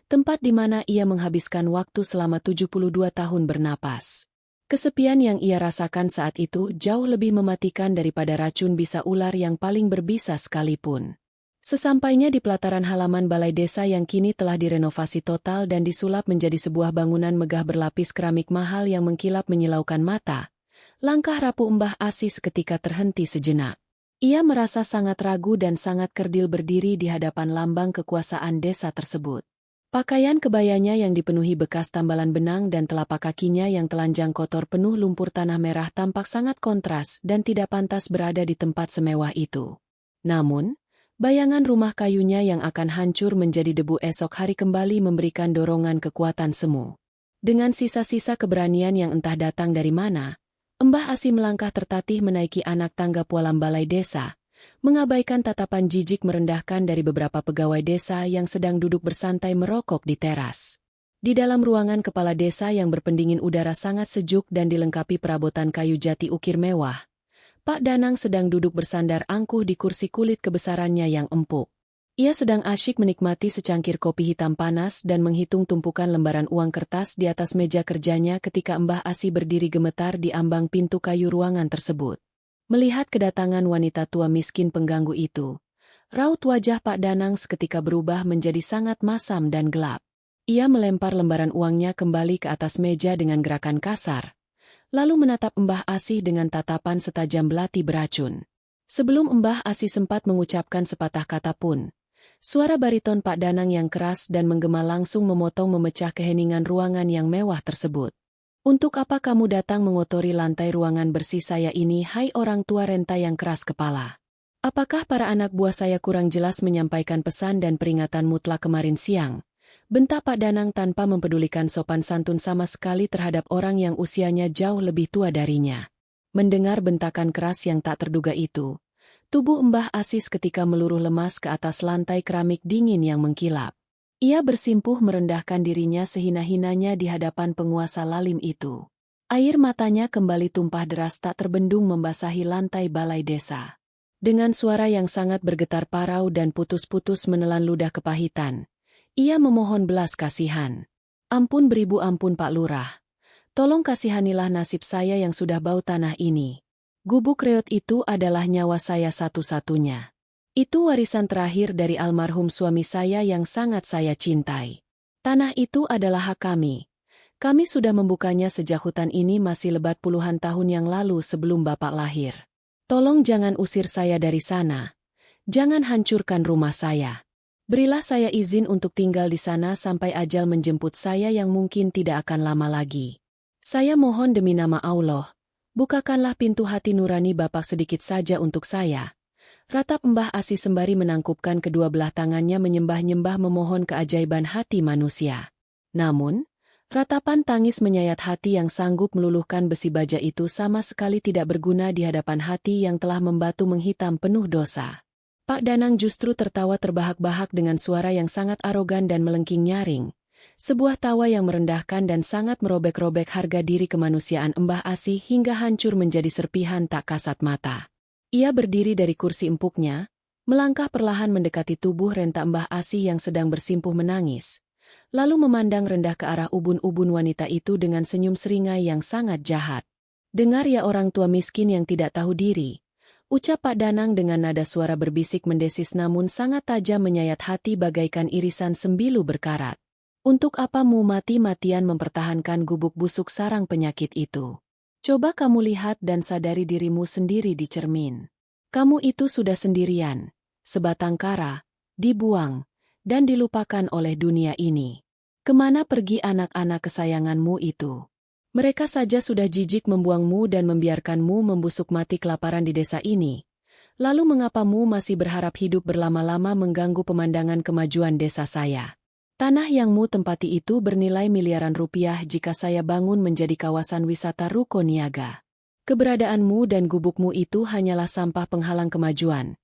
tempat di mana ia menghabiskan waktu selama 72 tahun bernapas. Kesepian yang ia rasakan saat itu jauh lebih mematikan daripada racun bisa ular yang paling berbisa sekalipun. Sesampainya di pelataran halaman balai desa yang kini telah direnovasi total dan disulap menjadi sebuah bangunan megah berlapis keramik mahal yang mengkilap menyilaukan mata, langkah rapuh Mbah Asih seketika terhenti sejenak. Ia merasa sangat ragu dan sangat kerdil berdiri di hadapan lambang kekuasaan desa tersebut. Pakaian kebayanya yang dipenuhi bekas tambalan benang dan telapak kakinya yang telanjang kotor penuh lumpur tanah merah tampak sangat kontras dan tidak pantas berada di tempat semewah itu. Namun, bayangan rumah kayunya yang akan hancur menjadi debu esok hari kembali memberikan dorongan kekuatan semu. Dengan sisa-sisa keberanian yang entah datang dari mana, Mbah Asih melangkah tertatih menaiki anak tangga pualam balai desa, mengabaikan tatapan jijik merendahkan dari beberapa pegawai desa yang sedang duduk bersantai merokok di teras. Di dalam ruangan kepala desa yang berpendingin udara sangat sejuk dan dilengkapi perabotan kayu jati ukir mewah, Pak Danang sedang duduk bersandar angkuh di kursi kulit kebesarannya yang empuk. Ia sedang asyik menikmati secangkir kopi hitam panas dan menghitung tumpukan lembaran uang kertas di atas meja kerjanya ketika Mbah Asih berdiri gemetar di ambang pintu kayu ruangan tersebut. Melihat kedatangan wanita tua miskin pengganggu itu, raut wajah Pak Danang seketika berubah menjadi sangat masam dan gelap. Ia melempar lembaran uangnya kembali ke atas meja dengan gerakan kasar, lalu menatap Mbah Asih dengan tatapan setajam belati beracun. Sebelum Mbah Asih sempat mengucapkan sepatah kata pun, suara bariton Pak Danang yang keras dan menggema langsung memecah keheningan ruangan yang mewah tersebut. Untuk apa kamu datang mengotori lantai ruangan bersih saya ini, hai orang tua renta yang keras kepala? Apakah para anak buah saya kurang jelas menyampaikan pesan dan peringatan mutlak kemarin siang? Bentak Pak Danang tanpa mempedulikan sopan santun sama sekali terhadap orang yang usianya jauh lebih tua darinya. Mendengar bentakan keras yang tak terduga itu, tubuh Mbah Asih ketika meluruh lemas ke atas lantai keramik dingin yang mengkilap. Ia bersimpuh merendahkan dirinya sehina-hinanya di hadapan penguasa lalim itu. Air matanya kembali tumpah deras tak terbendung membasahi lantai balai desa. Dengan suara yang sangat bergetar parau dan putus-putus menelan ludah kepahitan, ia memohon belas kasihan. Ampun beribu ampun Pak Lurah. Tolong kasihanilah nasib saya yang sudah bau tanah ini. Gubuk reot itu adalah nyawa saya satu-satunya. Itu warisan terakhir dari almarhum suami saya yang sangat saya cintai. Tanah itu adalah hak kami. Kami sudah membukanya sejak hutan ini masih lebat puluhan tahun yang lalu sebelum Bapak lahir. Tolong jangan usir saya dari sana. Jangan hancurkan rumah saya. Berilah saya izin untuk tinggal di sana sampai ajal menjemput saya yang mungkin tidak akan lama lagi. Saya mohon demi nama Allah, bukakanlah pintu hati nurani Bapak sedikit saja untuk saya. Ratap Mbah Asih sembari menangkupkan kedua belah tangannya menyembah-nyembah memohon keajaiban hati manusia. Namun, ratapan tangis menyayat hati yang sanggup meluluhkan besi baja itu sama sekali tidak berguna di hadapan hati yang telah membatu menghitam penuh dosa. Pak Danang justru tertawa terbahak-bahak dengan suara yang sangat arogan dan melengking nyaring. Sebuah tawa yang merendahkan dan sangat merobek-robek harga diri kemanusiaan Mbah Asih hingga hancur menjadi serpihan tak kasat mata. Ia berdiri dari kursi empuknya, melangkah perlahan mendekati tubuh renta Mbah Asih yang sedang bersimpuh menangis, lalu memandang rendah ke arah ubun-ubun wanita itu dengan senyum seringai yang sangat jahat. Dengar ya orang tua miskin yang tidak tahu diri, ucap Pak Danang dengan nada suara berbisik mendesis namun sangat tajam menyayat hati bagaikan irisan sembilu berkarat. Untuk apa mu mati-matian mempertahankan gubuk busuk sarang penyakit itu? Coba kamu lihat dan sadari dirimu sendiri di cermin. Kamu itu sudah sendirian, sebatang kara, dibuang, dan dilupakan oleh dunia ini. Kemana pergi anak-anak kesayanganmu itu? Mereka saja sudah jijik membuangmu dan membiarkanmu membusuk mati kelaparan di desa ini. Lalu mengapamu masih berharap hidup berlama-lama mengganggu pemandangan kemajuan desa saya? Tanah yang mu tempati itu bernilai miliaran rupiah jika saya bangun menjadi kawasan wisata Ruko Niaga. Keberadaanmu dan gubukmu itu hanyalah sampah penghalang kemajuan.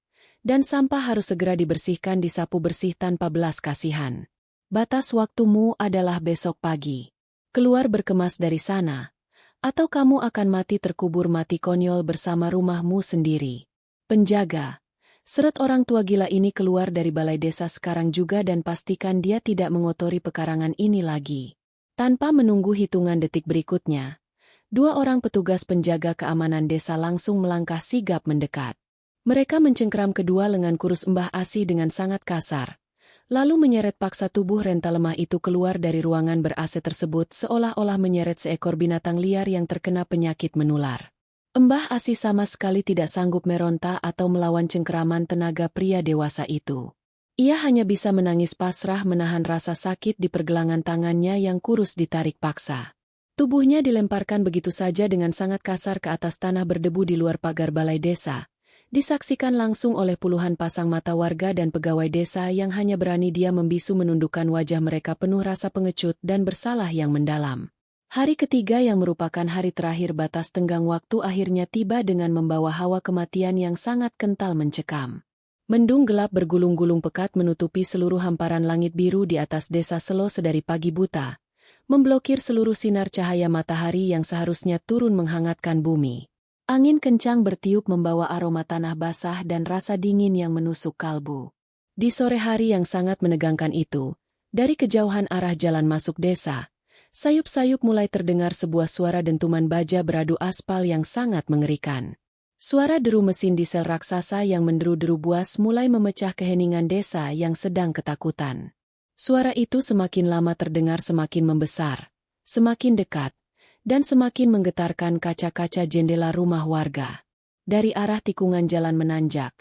Dan sampah harus segera dibersihkan disapu bersih tanpa belas kasihan. Batas waktumu adalah besok pagi. Keluar berkemas dari sana. Atau kamu akan mati terkubur mati konyol bersama rumahmu sendiri. Penjaga. Seret orang tua gila ini keluar dari balai desa sekarang juga dan pastikan dia tidak mengotori pekarangan ini lagi. Tanpa menunggu hitungan detik berikutnya, dua orang petugas penjaga keamanan desa langsung melangkah sigap mendekat. Mereka mencengkeram kedua lengan kurus Mbah Asih dengan sangat kasar, lalu menyeret paksa tubuh renta lemah itu keluar dari ruangan ber-AC tersebut seolah-olah menyeret seekor binatang liar yang terkena penyakit menular. Mbah Asih sama sekali tidak sanggup meronta atau melawan cengkeraman tenaga pria dewasa itu. Ia hanya bisa menangis pasrah menahan rasa sakit di pergelangan tangannya yang kurus ditarik paksa. Tubuhnya dilemparkan begitu saja dengan sangat kasar ke atas tanah berdebu di luar pagar balai desa. Disaksikan langsung oleh puluhan pasang mata warga dan pegawai desa yang hanya berani dia membisu menundukkan wajah mereka penuh rasa pengecut dan bersalah yang mendalam. Hari ketiga yang merupakan hari terakhir batas tenggang waktu akhirnya tiba dengan membawa hawa kematian yang sangat kental mencekam. Mendung gelap bergulung-gulung pekat menutupi seluruh hamparan langit biru di atas desa Selo sedari pagi buta, memblokir seluruh sinar cahaya matahari yang seharusnya turun menghangatkan bumi. Angin kencang bertiup membawa aroma tanah basah dan rasa dingin yang menusuk kalbu. Di sore hari yang sangat menegangkan itu, dari kejauhan arah jalan masuk desa, sayup-sayup mulai terdengar sebuah suara dentuman baja beradu aspal yang sangat mengerikan. Suara deru mesin diesel raksasa yang menderu-deru buas mulai memecah keheningan desa yang sedang ketakutan. Suara itu semakin lama terdengar semakin membesar, semakin dekat, dan semakin menggetarkan kaca-kaca jendela rumah warga. Dari arah tikungan jalan menanjak,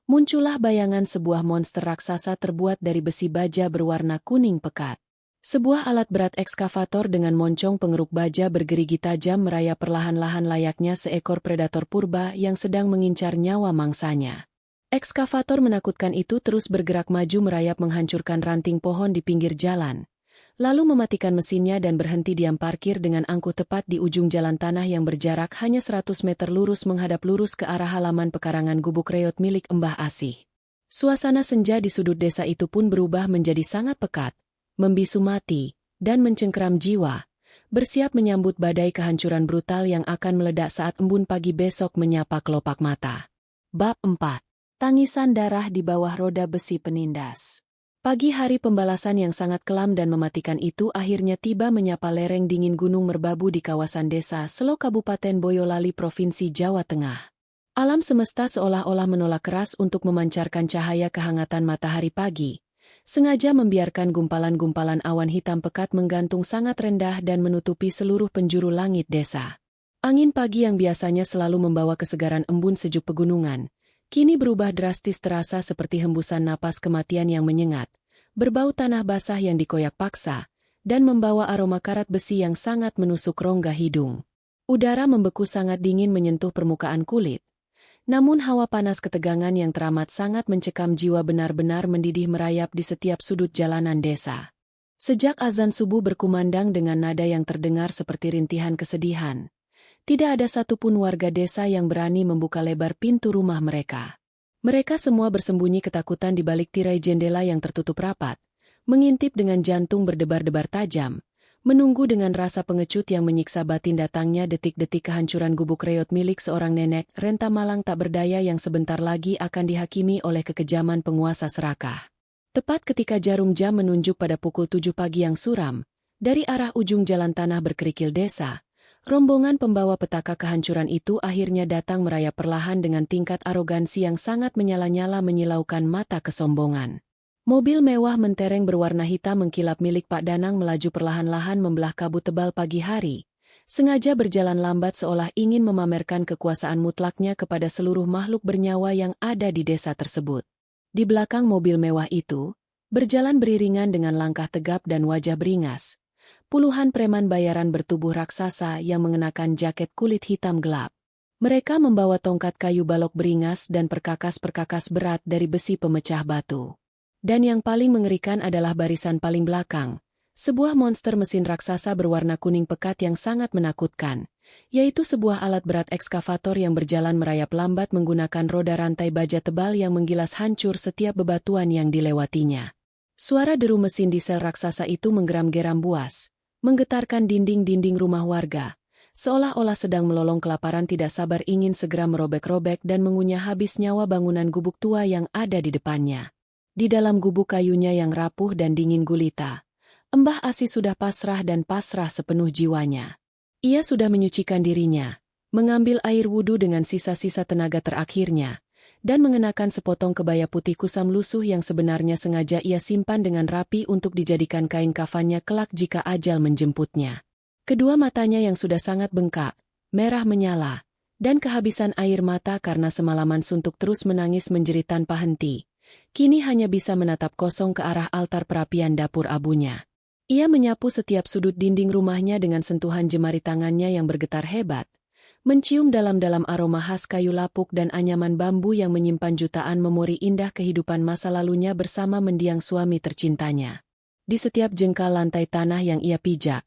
muncullah bayangan sebuah monster raksasa terbuat dari besi baja berwarna kuning pekat. Sebuah alat berat ekskavator dengan moncong pengeruk baja bergerigi tajam merayap perlahan-lahan layaknya seekor predator purba yang sedang mengincar nyawa mangsanya. Ekskavator menakutkan itu terus bergerak maju merayap menghancurkan ranting pohon di pinggir jalan, lalu mematikan mesinnya dan berhenti diam parkir dengan angkuh tepat di ujung jalan tanah yang berjarak hanya 100 meter lurus menghadap lurus ke arah halaman pekarangan gubuk reot milik Mbah Asih. Suasana senja di sudut desa itu pun berubah menjadi sangat pekat, membisu mati, dan mencengkeram jiwa, bersiap menyambut badai kehancuran brutal yang akan meledak saat embun pagi besok menyapa kelopak mata. Bab 4. Tangisan darah di bawah roda besi penindas. Pagi hari pembalasan yang sangat kelam dan mematikan itu akhirnya tiba menyapa lereng dingin Gunung Merbabu di kawasan desa Selo Kabupaten Boyolali Provinsi Jawa Tengah. Alam semesta seolah-olah menolak keras untuk memancarkan cahaya kehangatan matahari pagi, sengaja membiarkan gumpalan-gumpalan awan hitam pekat menggantung sangat rendah dan menutupi seluruh penjuru langit desa. Angin pagi yang biasanya selalu membawa kesegaran embun sejuk pegunungan, kini berubah drastis terasa seperti hembusan napas kematian yang menyengat, berbau tanah basah yang dikoyak paksa, dan membawa aroma karat besi yang sangat menusuk rongga hidung. Udara membeku sangat dingin menyentuh permukaan kulit, namun hawa panas ketegangan yang teramat sangat mencekam jiwa benar-benar mendidih merayap di setiap sudut jalanan desa. Sejak azan subuh berkumandang dengan nada yang terdengar seperti rintihan kesedihan, tidak ada satupun warga desa yang berani membuka lebar pintu rumah mereka. Mereka semua bersembunyi ketakutan di balik tirai jendela yang tertutup rapat, mengintip dengan jantung berdebar-debar tajam, menunggu dengan rasa pengecut yang menyiksa batin datangnya detik-detik kehancuran gubuk reot milik seorang nenek renta malang tak berdaya yang sebentar lagi akan dihakimi oleh kekejaman penguasa serakah. Tepat ketika jarum jam menunjuk pada pukul 7 pagi yang suram, dari arah ujung jalan tanah berkerikil desa, rombongan pembawa petaka kehancuran itu akhirnya datang merayap perlahan dengan tingkat arogansi yang sangat menyala-nyala menyilaukan mata kesombongan. Mobil mewah mentereng berwarna hitam mengkilap milik Pak Danang melaju perlahan-lahan membelah kabut tebal pagi hari, sengaja berjalan lambat seolah ingin memamerkan kekuasaan mutlaknya kepada seluruh makhluk bernyawa yang ada di desa tersebut. Di belakang mobil mewah itu, berjalan beriringan dengan langkah tegap dan wajah beringas, puluhan preman bayaran bertubuh raksasa yang mengenakan jaket kulit hitam gelap. Mereka membawa tongkat kayu balok beringas dan perkakas-perkakas berat dari besi pemecah batu. Dan yang paling mengerikan adalah barisan paling belakang, sebuah monster mesin raksasa berwarna kuning pekat yang sangat menakutkan, yaitu sebuah alat berat ekskavator yang berjalan merayap lambat menggunakan roda rantai baja tebal yang menggilas hancur setiap bebatuan yang dilewatinya. Suara deru mesin diesel raksasa itu menggeram-geram buas, menggetarkan dinding-dinding rumah warga, seolah-olah sedang melolong kelaparan tidak sabar ingin segera merobek-robek dan mengunyah habis nyawa bangunan gubuk tua yang ada di depannya. Di dalam gubuk kayunya yang rapuh dan dingin gulita, Mbah Asih sudah pasrah dan pasrah sepenuh jiwanya. Ia sudah menyucikan dirinya, mengambil air wudhu dengan sisa-sisa tenaga terakhirnya, dan mengenakan sepotong kebaya putih kusam lusuh yang sebenarnya sengaja ia simpan dengan rapi untuk dijadikan kain kafannya kelak jika ajal menjemputnya. Kedua matanya yang sudah sangat bengkak, merah menyala, dan kehabisan air mata karena semalaman suntuk terus menangis menjerit tanpa henti, kini hanya bisa menatap kosong ke arah altar perapian dapur abunya. Ia menyapu setiap sudut dinding rumahnya dengan sentuhan jemari tangannya yang bergetar hebat, mencium dalam-dalam aroma khas kayu lapuk dan anyaman bambu yang menyimpan jutaan memori indah kehidupan masa lalunya bersama mendiang suami tercintanya. Di setiap jengkal lantai tanah yang ia pijak,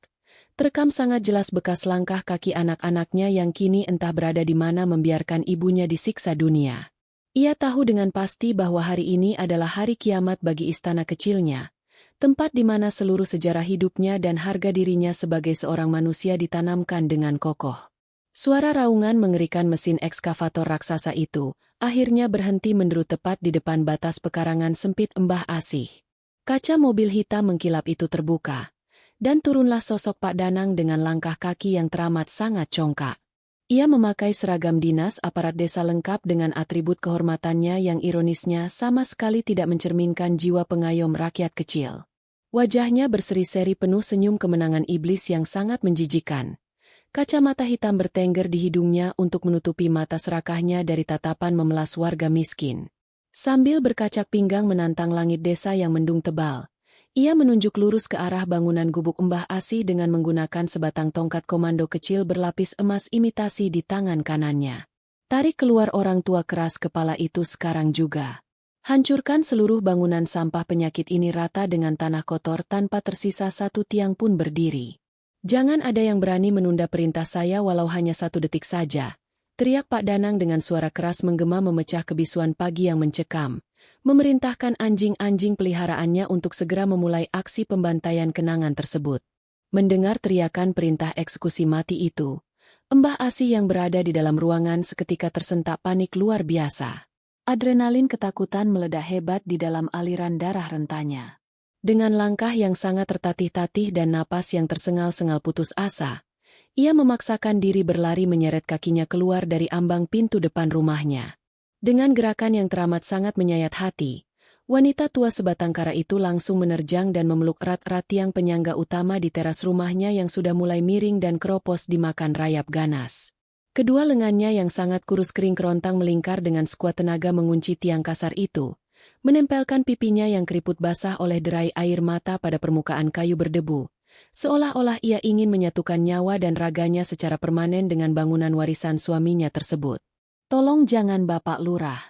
terekam sangat jelas bekas langkah kaki anak-anaknya yang kini entah berada di mana membiarkan ibunya disiksa dunia. Ia tahu dengan pasti bahwa hari ini adalah hari kiamat bagi istana kecilnya, tempat di mana seluruh sejarah hidupnya dan harga dirinya sebagai seorang manusia ditanamkan dengan kokoh. Suara raungan mengerikan mesin ekskavator raksasa itu akhirnya berhenti menderu tepat di depan batas pekarangan sempit Mbah Asih. Kaca mobil hitam mengkilap itu terbuka, dan turunlah sosok Pak Danang dengan langkah kaki yang teramat sangat congkak. Ia memakai seragam dinas aparat desa lengkap dengan atribut kehormatannya yang ironisnya sama sekali tidak mencerminkan jiwa pengayom rakyat kecil. Wajahnya berseri-seri penuh senyum kemenangan iblis yang sangat menjijikan, Kacamata hitam bertengger di hidungnya untuk menutupi mata serakahnya dari tatapan memelas warga miskin. Sambil berkacak pinggang menantang langit desa yang mendung tebal, ia menunjuk lurus ke arah bangunan gubuk Mbah Asih dengan menggunakan sebatang tongkat komando kecil berlapis emas imitasi di tangan kanannya. Tarik keluar orang tua keras kepala itu sekarang juga. Hancurkan seluruh bangunan sampah penyakit ini rata dengan tanah kotor tanpa tersisa satu tiang pun berdiri. Jangan ada yang berani menunda perintah saya walau hanya 1 detik saja, teriak Pak Danang dengan suara keras menggema memecah kebisuan pagi yang mencekam. Memerintahkan anjing-anjing peliharaannya untuk segera memulai aksi pembantaian kenangan tersebut. Mendengar teriakan perintah eksekusi mati itu, Mbah Asih yang berada di dalam ruangan seketika tersentak panik luar biasa. Adrenalin ketakutan meledak hebat di dalam aliran darah rentanya. Dengan langkah yang sangat tertatih-tatih dan napas yang tersengal-sengal putus asa, ia memaksakan diri berlari menyeret kakinya keluar dari ambang pintu depan rumahnya. Dengan gerakan yang teramat sangat menyayat hati, wanita tua sebatang kara itu langsung menerjang dan memeluk erat-erat tiang penyangga utama di teras rumahnya yang sudah mulai miring dan keropos dimakan rayap ganas. Kedua lengannya yang sangat kurus kering kerontang melingkar dengan sekuat tenaga mengunci tiang kasar itu, menempelkan pipinya yang keriput basah oleh derai air mata pada permukaan kayu berdebu, seolah-olah ia ingin menyatukan nyawa dan raganya secara permanen dengan bangunan warisan suaminya tersebut. Tolong jangan Bapak Lurah.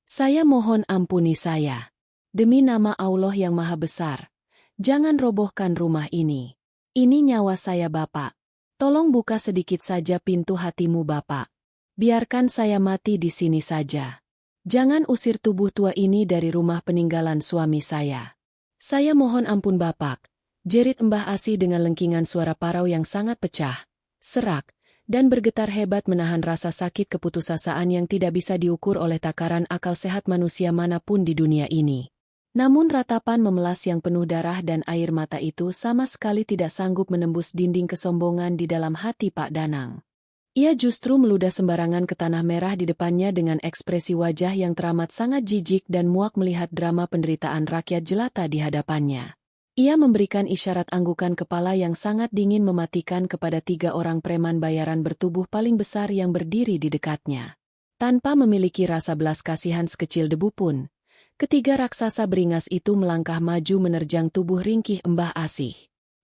Saya mohon ampuni saya. Demi nama Allah yang Maha Besar, jangan robohkan rumah ini. Ini nyawa saya Bapak. Tolong buka sedikit saja pintu hatimu Bapak. Biarkan saya mati di sini saja. Jangan usir tubuh tua ini dari rumah peninggalan suami saya. Saya mohon ampun Bapak, jerit Mbah Asih dengan lengkingan suara parau yang sangat pecah, serak, dan bergetar hebat menahan rasa sakit keputusasaan yang tidak bisa diukur oleh takaran akal sehat manusia manapun di dunia ini. Namun ratapan memelas yang penuh darah dan air mata itu sama sekali tidak sanggup menembus dinding kesombongan di dalam hati Pak Danang. Ia justru meludah sembarangan ke tanah merah di depannya dengan ekspresi wajah yang teramat sangat jijik dan muak melihat drama penderitaan rakyat jelata di hadapannya. Ia memberikan isyarat anggukan kepala yang sangat dingin mematikan kepada 3 orang preman bayaran bertubuh paling besar yang berdiri di dekatnya. Tanpa memiliki rasa belas kasihan sekecil debu pun, ketiga raksasa beringas itu melangkah maju menerjang tubuh ringkih Mbah Asih.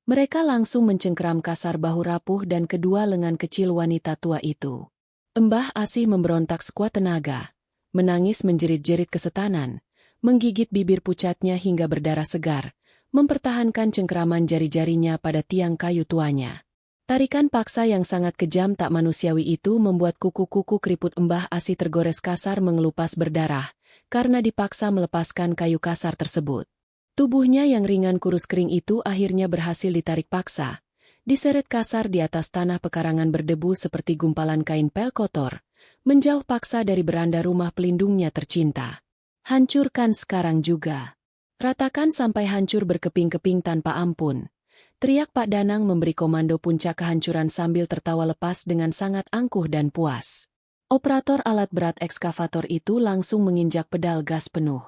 Mereka langsung mencengkeram kasar bahu rapuh dan kedua lengan kecil wanita tua itu. Mbah Asih memberontak sekuat tenaga, menangis menjerit-jerit kesetanan, menggigit bibir pucatnya hingga berdarah segar, mempertahankan cengkeraman jari-jarinya pada tiang kayu tuanya. Tarikan paksa yang sangat kejam tak manusiawi itu membuat kuku-kuku keriput Mbah Asih tergores kasar mengelupas berdarah, karena dipaksa melepaskan kayu kasar tersebut. Tubuhnya yang ringan kurus kering itu akhirnya berhasil ditarik paksa, diseret kasar di atas tanah pekarangan berdebu seperti gumpalan kain pel kotor, menjauh paksa dari beranda rumah pelindungnya tercinta. Hancurkan sekarang juga. Ratakan sampai hancur berkeping-keping tanpa ampun. Teriak Pak Danang memberi komando puncak kehancuran sambil tertawa lepas dengan sangat angkuh dan puas. Operator alat berat ekskavator itu langsung menginjak pedal gas penuh.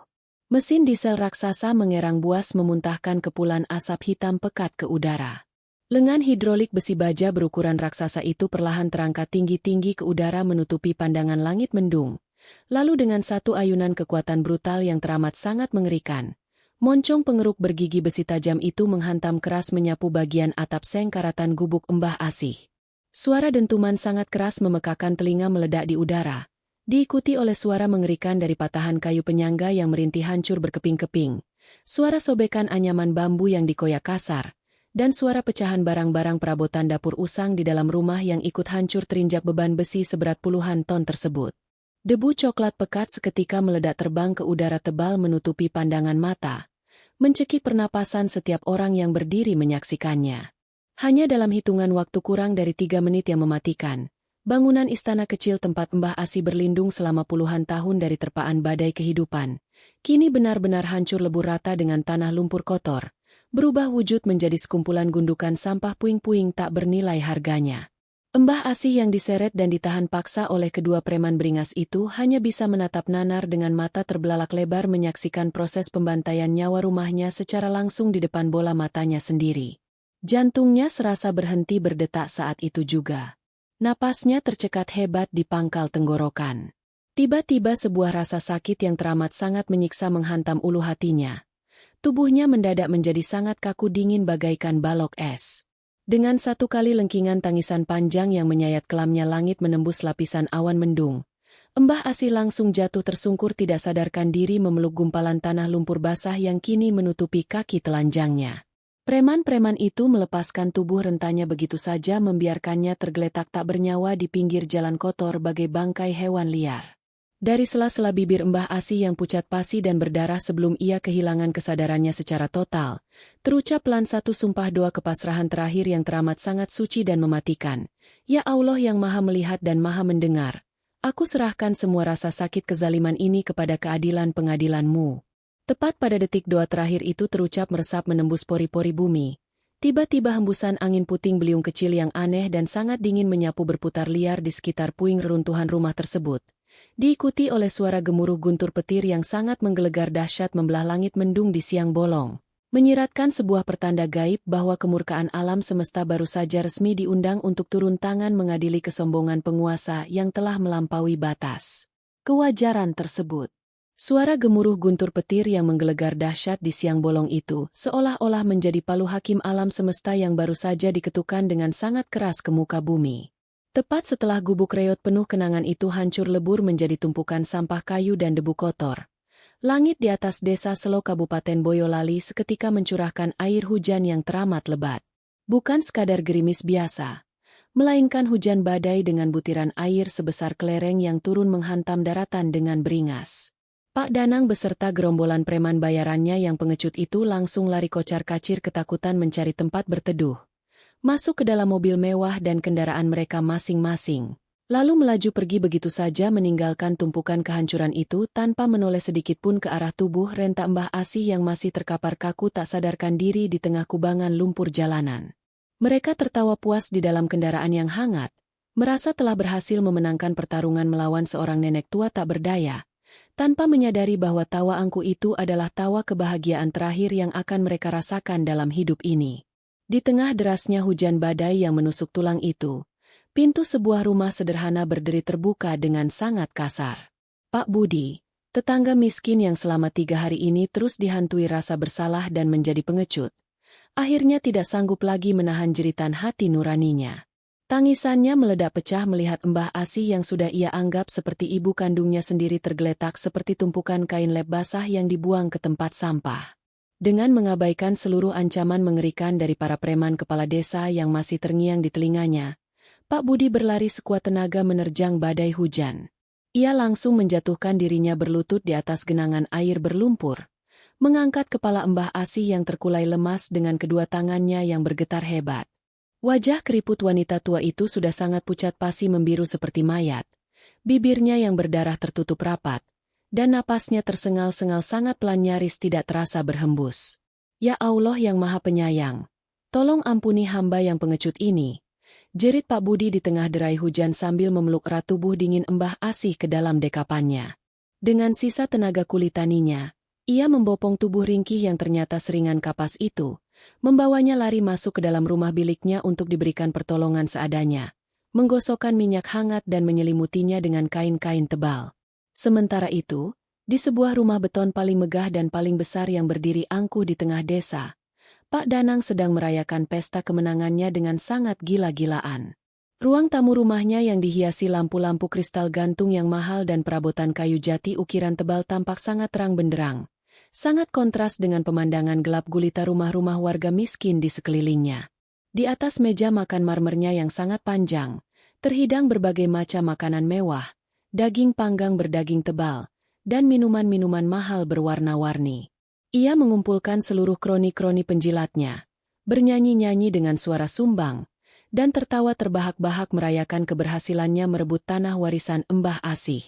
Mesin diesel raksasa mengerang buas memuntahkan kepulan asap hitam pekat ke udara. Lengan hidrolik besi baja berukuran raksasa itu perlahan terangkat tinggi-tinggi ke udara menutupi pandangan langit mendung. Lalu dengan satu ayunan kekuatan brutal yang teramat sangat mengerikan, moncong pengeruk bergigi besi tajam itu menghantam keras menyapu bagian atap seng karatan gubuk Mbah Asih. Suara dentuman sangat keras memekakan telinga meledak di udara, diikuti oleh suara mengerikan dari patahan kayu penyangga yang merintih hancur berkeping-keping, suara sobekan anyaman bambu yang dikoyak kasar, dan suara pecahan barang-barang perabotan dapur usang di dalam rumah yang ikut hancur terinjak beban besi seberat puluhan ton tersebut. Debu coklat pekat seketika meledak terbang ke udara tebal menutupi pandangan mata, mencekik pernapasan setiap orang yang berdiri menyaksikannya. Hanya dalam hitungan waktu kurang dari 3 menit yang mematikan, bangunan istana kecil tempat Mbah Asih berlindung selama puluhan tahun dari terpaan badai kehidupan, kini benar-benar hancur lebur rata dengan tanah lumpur kotor, berubah wujud menjadi sekumpulan gundukan sampah puing-puing tak bernilai harganya. Mbah Asih yang diseret dan ditahan paksa oleh kedua preman beringas itu hanya bisa menatap nanar dengan mata terbelalak lebar menyaksikan proses pembantaian nyawa rumahnya secara langsung di depan bola matanya sendiri. Jantungnya serasa berhenti berdetak saat itu juga. Napasnya tercekat hebat di pangkal tenggorokan. Tiba-tiba sebuah rasa sakit yang teramat sangat menyiksa menghantam ulu hatinya. Tubuhnya mendadak menjadi sangat kaku dingin bagaikan balok es. Dengan satu kali lengkingan tangisan panjang yang menyayat kelamnya langit menembus lapisan awan mendung. Mbah Asih langsung jatuh tersungkur tidak sadarkan diri memeluk gumpalan tanah lumpur basah yang kini menutupi kaki telanjangnya. Preman-preman itu melepaskan tubuh rentanya begitu saja membiarkannya tergeletak tak bernyawa di pinggir jalan kotor bagai bangkai hewan liar. Dari sela-sela bibir Mbah Asih yang pucat pasi dan berdarah sebelum ia kehilangan kesadarannya secara total, terucap pelan satu sumpah doa kepasrahan terakhir yang teramat sangat suci dan mematikan. Ya Allah yang maha melihat dan maha mendengar, aku serahkan semua rasa sakit kezaliman ini kepada keadilan pengadilan-Mu. Tepat pada detik doa terakhir itu terucap meresap menembus pori-pori bumi. Tiba-tiba hembusan angin puting beliung kecil yang aneh dan sangat dingin menyapu berputar liar di sekitar puing reruntuhan rumah tersebut. Diikuti oleh suara gemuruh guntur petir yang sangat menggelegar dahsyat membelah langit mendung di siang bolong. Menyiratkan sebuah pertanda gaib bahwa kemurkaan alam semesta baru saja resmi diundang untuk turun tangan mengadili kesombongan penguasa yang telah melampaui batas kewajaran tersebut. Suara gemuruh guntur petir yang menggelegar dahsyat di siang bolong itu seolah-olah menjadi palu hakim alam semesta yang baru saja diketukkan dengan sangat keras ke muka bumi. Tepat setelah gubuk reot penuh kenangan itu hancur lebur menjadi tumpukan sampah kayu dan debu kotor. Langit di atas desa Selo Kabupaten Boyolali seketika mencurahkan air hujan yang teramat lebat. Bukan sekadar gerimis biasa, melainkan hujan badai dengan butiran air sebesar kelereng yang turun menghantam daratan dengan beringas. Pak Danang beserta gerombolan preman bayarannya yang pengecut itu langsung lari kocar-kacir ketakutan mencari tempat berteduh. Masuk ke dalam mobil mewah dan kendaraan mereka masing-masing. Lalu melaju pergi begitu saja meninggalkan tumpukan kehancuran itu tanpa menoleh sedikitpun ke arah tubuh renta Mbah Asih yang masih terkapar kaku tak sadarkan diri di tengah kubangan lumpur jalanan. Mereka tertawa puas di dalam kendaraan yang hangat, merasa telah berhasil memenangkan pertarungan melawan seorang nenek tua tak berdaya, tanpa menyadari bahwa tawa angku itu adalah tawa kebahagiaan terakhir yang akan mereka rasakan dalam hidup ini. Di tengah derasnya hujan badai yang menusuk tulang itu, pintu sebuah rumah sederhana berderi terbuka dengan sangat kasar. Pak Budi, tetangga miskin yang selama 3 hari ini terus dihantui rasa bersalah dan menjadi pengecut, akhirnya tidak sanggup lagi menahan jeritan hati nuraninya. Tangisannya meledak pecah melihat Mbah Asih yang sudah ia anggap seperti ibu kandungnya sendiri tergeletak seperti tumpukan kain lep basah yang dibuang ke tempat sampah. Dengan mengabaikan seluruh ancaman mengerikan dari para preman kepala desa yang masih terngiang di telinganya, Pak Budi berlari sekuat tenaga menerjang badai hujan. Ia langsung menjatuhkan dirinya berlutut di atas genangan air berlumpur, mengangkat kepala Mbah Asih yang terkulai lemas dengan kedua tangannya yang bergetar hebat. Wajah keriput wanita tua itu sudah sangat pucat pasi membiru seperti mayat, bibirnya yang berdarah tertutup rapat, dan napasnya tersengal-sengal sangat pelan nyaris tidak terasa berhembus. Ya Allah yang maha penyayang, tolong ampuni hamba yang pengecut ini, jerit Pak Budi di tengah derai hujan sambil memeluk erat tubuh dingin Mbah Asih ke dalam dekapannya. Dengan sisa tenaga kulitaninya, ia membopong tubuh ringkih yang ternyata seringan kapas itu, membawanya lari masuk ke dalam rumah biliknya untuk diberikan pertolongan seadanya, menggosokkan minyak hangat dan menyelimutinya dengan kain-kain tebal. Sementara itu, di sebuah rumah beton paling megah dan paling besar yang berdiri angkuh di tengah desa, Pak Danang sedang merayakan pesta kemenangannya dengan sangat gila-gilaan. Ruang tamu rumahnya yang dihiasi lampu-lampu kristal gantung yang mahal dan perabotan kayu jati ukiran tebal tampak sangat terang benderang. Sangat kontras dengan pemandangan gelap gulita rumah-rumah warga miskin di sekelilingnya. Di atas meja makan marmernya yang sangat panjang, terhidang berbagai macam makanan mewah, daging panggang berdaging tebal, dan minuman-minuman mahal berwarna-warni. Ia mengumpulkan seluruh kroni-kroni penjilatnya, bernyanyi-nyanyi dengan suara sumbang, dan tertawa terbahak-bahak merayakan keberhasilannya merebut tanah warisan Mbah Asih.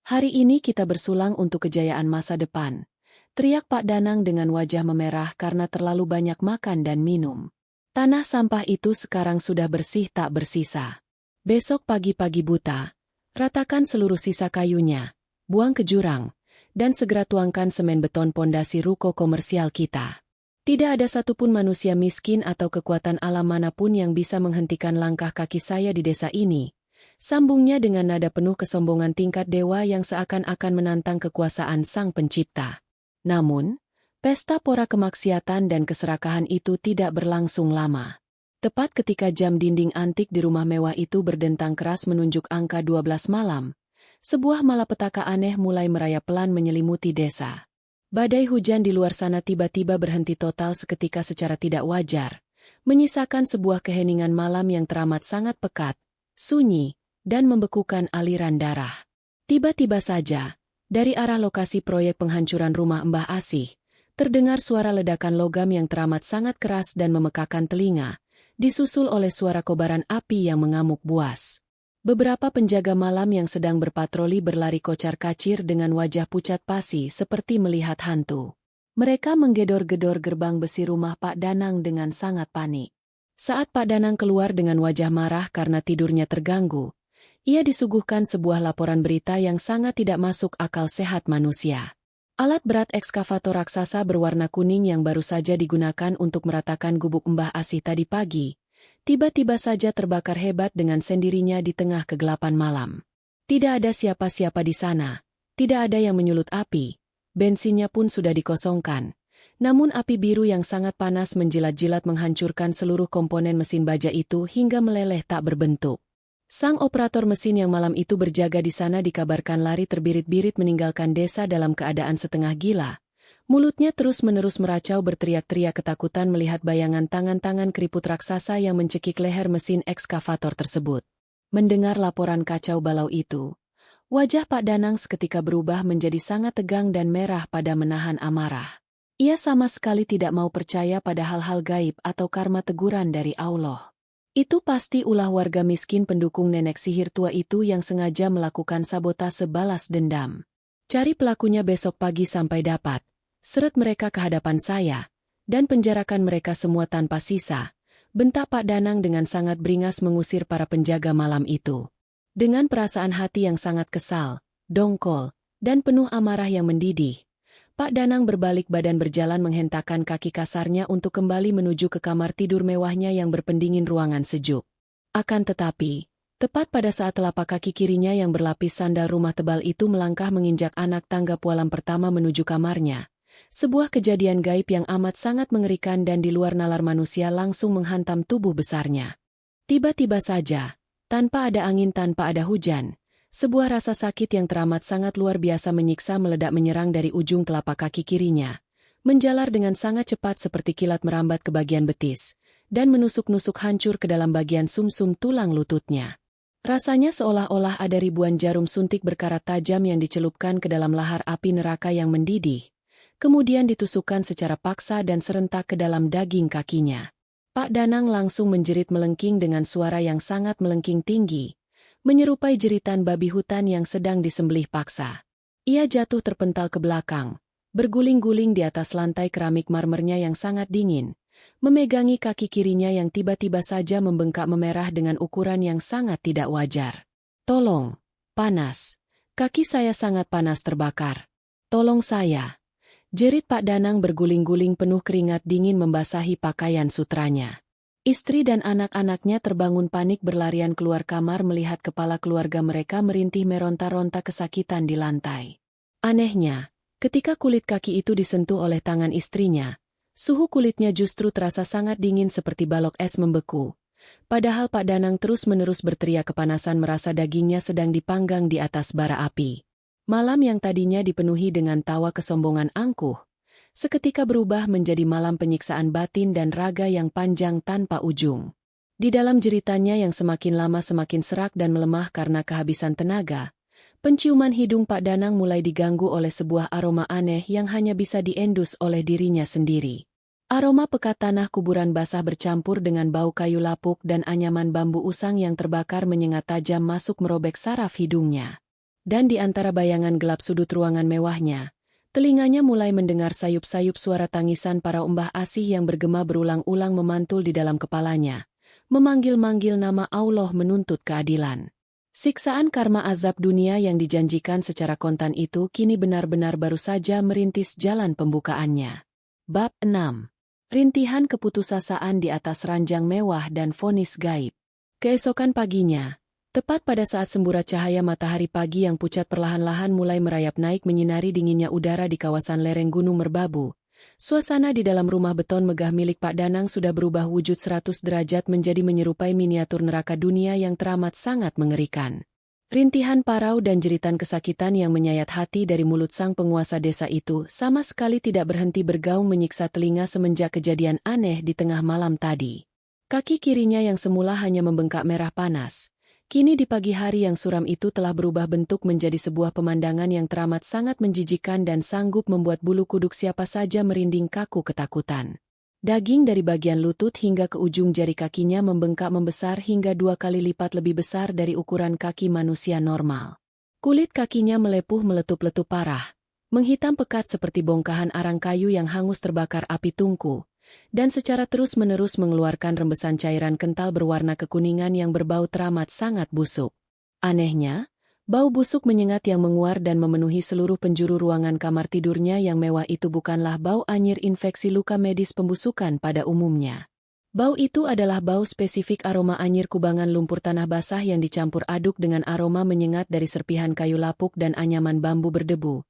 Hari ini kita bersulang untuk kejayaan masa depan, teriak Pak Danang dengan wajah memerah karena terlalu banyak makan dan minum. Tanah sampah itu sekarang sudah bersih tak bersisa. Besok pagi-pagi buta, ratakan seluruh sisa kayunya, buang ke jurang, dan segera tuangkan semen beton pondasi ruko komersial kita. Tidak ada satupun manusia miskin atau kekuatan alam manapun yang bisa menghentikan langkah kaki saya di desa ini, Sambungnya dengan nada penuh kesombongan tingkat dewa yang seakan-akan menantang kekuasaan Sang Pencipta. Namun, pesta pora kemaksiatan dan keserakahan itu tidak berlangsung lama. Tepat ketika jam dinding antik di rumah mewah itu berdentang keras menunjuk angka 12 malam, sebuah malapetaka aneh mulai merayap pelan menyelimuti desa. Badai hujan di luar sana tiba-tiba berhenti total seketika secara tidak wajar, menyisakan sebuah keheningan malam yang teramat sangat pekat, sunyi, dan membekukan aliran darah. Tiba-tiba saja, dari arah lokasi proyek penghancuran rumah Mbah Asih, terdengar suara ledakan logam yang teramat sangat keras dan memekakan telinga, disusul oleh suara kobaran api yang mengamuk buas. Beberapa penjaga malam yang sedang berpatroli berlari kocar-kacir dengan wajah pucat pasi seperti melihat hantu. Mereka menggedor-gedor gerbang besi rumah Pak Danang dengan sangat panik. Saat Pak Danang keluar dengan wajah marah karena tidurnya terganggu, ia disuguhkan sebuah laporan berita yang sangat tidak masuk akal sehat manusia. Alat berat ekskavator raksasa berwarna kuning yang baru saja digunakan untuk meratakan gubuk Mbah Asih tadi pagi, tiba-tiba saja terbakar hebat dengan sendirinya di tengah kegelapan malam. Tidak ada siapa-siapa di sana, tidak ada yang menyulut api, bensinnya pun sudah dikosongkan. Namun api biru yang sangat panas menjilat-jilat menghancurkan seluruh komponen mesin baja itu hingga meleleh tak berbentuk. Sang operator mesin yang malam itu berjaga di sana dikabarkan lari terbirit-birit meninggalkan desa dalam keadaan setengah gila. Mulutnya terus-menerus meracau berteriak-teriak ketakutan melihat bayangan tangan-tangan keriput raksasa yang mencekik leher mesin ekskavator tersebut. Mendengar laporan kacau balau itu, wajah Pak Danang seketika berubah menjadi sangat tegang dan merah pada menahan amarah. Ia sama sekali tidak mau percaya pada hal-hal gaib atau karma teguran dari Allah. Itu pasti ulah warga miskin pendukung nenek sihir tua itu yang sengaja melakukan sabotase balas dendam. Cari pelakunya besok pagi sampai dapat. Seret mereka ke hadapan saya, dan penjarakan mereka semua tanpa sisa. Bentak Pak Danang dengan sangat beringas mengusir para penjaga malam itu. Dengan perasaan hati yang sangat kesal, dongkol, dan penuh amarah yang mendidih, Pak Danang berbalik badan berjalan menghentakkan kaki kasarnya untuk kembali menuju ke kamar tidur mewahnya yang berpendingin ruangan sejuk. Akan tetapi, tepat pada saat telapak kaki kirinya yang berlapis sandal rumah tebal itu melangkah menginjak anak tangga pualam pertama menuju kamarnya, sebuah kejadian gaib yang amat sangat mengerikan dan di luar nalar manusia langsung menghantam tubuh besarnya. Tiba-tiba saja, tanpa ada angin tanpa ada hujan, sebuah rasa sakit yang teramat sangat luar biasa menyiksa meledak menyerang dari ujung telapak kaki kirinya, menjalar dengan sangat cepat seperti kilat merambat ke bagian betis, dan menusuk-nusuk hancur ke dalam bagian sumsum tulang lututnya. Rasanya seolah-olah ada ribuan jarum suntik berkarat tajam yang dicelupkan ke dalam lahar api neraka yang mendidih, kemudian ditusukkan secara paksa dan serentak ke dalam daging kakinya. Pak Danang langsung menjerit melengking dengan suara yang sangat melengking tinggi, menyerupai jeritan babi hutan yang sedang disembelih paksa. Ia jatuh terpental ke belakang, berguling-guling di atas lantai keramik marmernya yang sangat dingin, memegangi kaki kirinya yang tiba-tiba saja membengkak memerah dengan ukuran yang sangat tidak wajar. "Tolong, panas. Kaki saya sangat panas terbakar. Tolong saya." Jerit Pak Danang berguling-guling penuh keringat dingin membasahi pakaian sutranya. Istri dan anak-anaknya terbangun panik berlarian keluar kamar melihat kepala keluarga mereka merintih meronta-ronta kesakitan di lantai. Anehnya, ketika kulit kaki itu disentuh oleh tangan istrinya, suhu kulitnya justru terasa sangat dingin seperti balok es membeku. Padahal Pak Danang terus-menerus berteriak kepanasan merasa dagingnya sedang dipanggang di atas bara api. Malam yang tadinya dipenuhi dengan tawa kesombongan angkuh, seketika berubah menjadi malam penyiksaan batin dan raga yang panjang tanpa ujung. Di dalam jeritannya yang semakin lama semakin serak dan melemah karena kehabisan tenaga, penciuman hidung Pak Danang mulai diganggu oleh sebuah aroma aneh yang hanya bisa diendus oleh dirinya sendiri. Aroma pekat tanah kuburan basah bercampur dengan bau kayu lapuk dan anyaman bambu usang yang terbakar menyengat tajam masuk merobek saraf hidungnya. Dan di antara bayangan gelap sudut ruangan mewahnya, telinganya mulai mendengar sayup-sayup suara tangisan para Mbah Asih yang bergema berulang-ulang memantul di dalam kepalanya, memanggil-manggil nama Allah menuntut keadilan. Siksaan karma azab dunia yang dijanjikan secara kontan itu kini benar-benar baru saja merintis jalan pembukaannya. Bab 6. Rintihan keputusasaan di atas ranjang mewah dan vonis gaib. Keesokan paginya, Tepat pada saat semburat cahaya matahari pagi yang pucat perlahan-lahan mulai merayap naik menyinari dinginnya udara di kawasan lereng Gunung Merbabu, suasana di dalam rumah beton megah milik Pak Danang sudah berubah wujud 100 derajat menjadi menyerupai miniatur neraka dunia yang teramat sangat mengerikan. Rintihan parau dan jeritan kesakitan yang menyayat hati dari mulut sang penguasa desa itu sama sekali tidak berhenti bergaung menyiksa telinga semenjak kejadian aneh di tengah malam tadi. Kaki kirinya yang semula hanya membengkak merah panas, kini di pagi hari yang suram itu telah berubah bentuk menjadi sebuah pemandangan yang teramat sangat menjijikan dan sanggup membuat bulu kuduk siapa saja merinding kaku ketakutan. Daging dari bagian lutut hingga ke ujung jari kakinya membengkak membesar hingga 2 kali lipat lebih besar dari ukuran kaki manusia normal. Kulit kakinya melepuh meletup-letup parah, menghitam pekat seperti bongkahan arang kayu yang hangus terbakar api tungku, dan secara terus-menerus mengeluarkan rembesan cairan kental berwarna kekuningan yang berbau teramat sangat busuk. Anehnya, bau busuk menyengat yang menguar dan memenuhi seluruh penjuru ruangan kamar tidurnya yang mewah itu bukanlah bau anyir infeksi luka medis pembusukan pada umumnya. Bau itu adalah bau spesifik aroma anyir kubangan lumpur tanah basah yang dicampur aduk dengan aroma menyengat dari serpihan kayu lapuk dan anyaman bambu berdebu.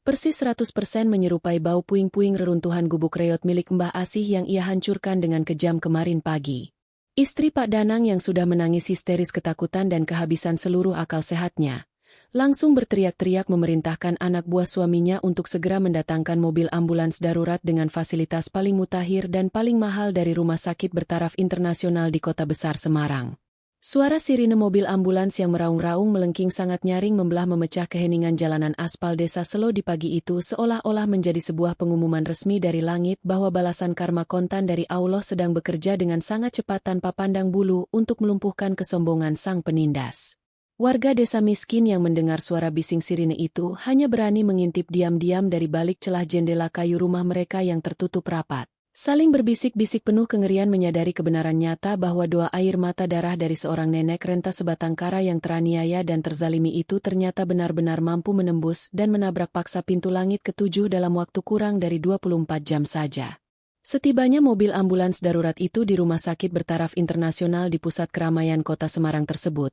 Persis 100% menyerupai bau puing-puing reruntuhan gubuk reot milik Mbah Asih yang ia hancurkan dengan kejam kemarin pagi. Istri Pak Danang yang sudah menangis histeris ketakutan dan kehabisan seluruh akal sehatnya, langsung berteriak-teriak memerintahkan anak buah suaminya untuk segera mendatangkan mobil ambulans darurat dengan fasilitas paling mutakhir dan paling mahal dari rumah sakit bertaraf internasional di kota besar Semarang. Suara sirine mobil ambulans yang meraung-raung melengking sangat nyaring memecah keheningan jalanan aspal desa Selo di pagi itu seolah-olah menjadi sebuah pengumuman resmi dari langit bahwa balasan karma kontan dari Allah sedang bekerja dengan sangat cepat tanpa pandang bulu untuk melumpuhkan kesombongan sang penindas. Warga desa miskin yang mendengar suara bising sirine itu hanya berani mengintip diam-diam dari balik celah jendela kayu rumah mereka yang tertutup rapat. Saling berbisik-bisik penuh kengerian menyadari kebenaran nyata bahwa doa air mata darah dari seorang nenek renta sebatang kara yang teraniaya dan terzalimi itu ternyata benar-benar mampu menembus dan menabrak paksa pintu langit ketujuh dalam waktu kurang dari 24 jam saja. Setibanya mobil ambulans darurat itu di rumah sakit bertaraf internasional di pusat keramaian kota Semarang tersebut,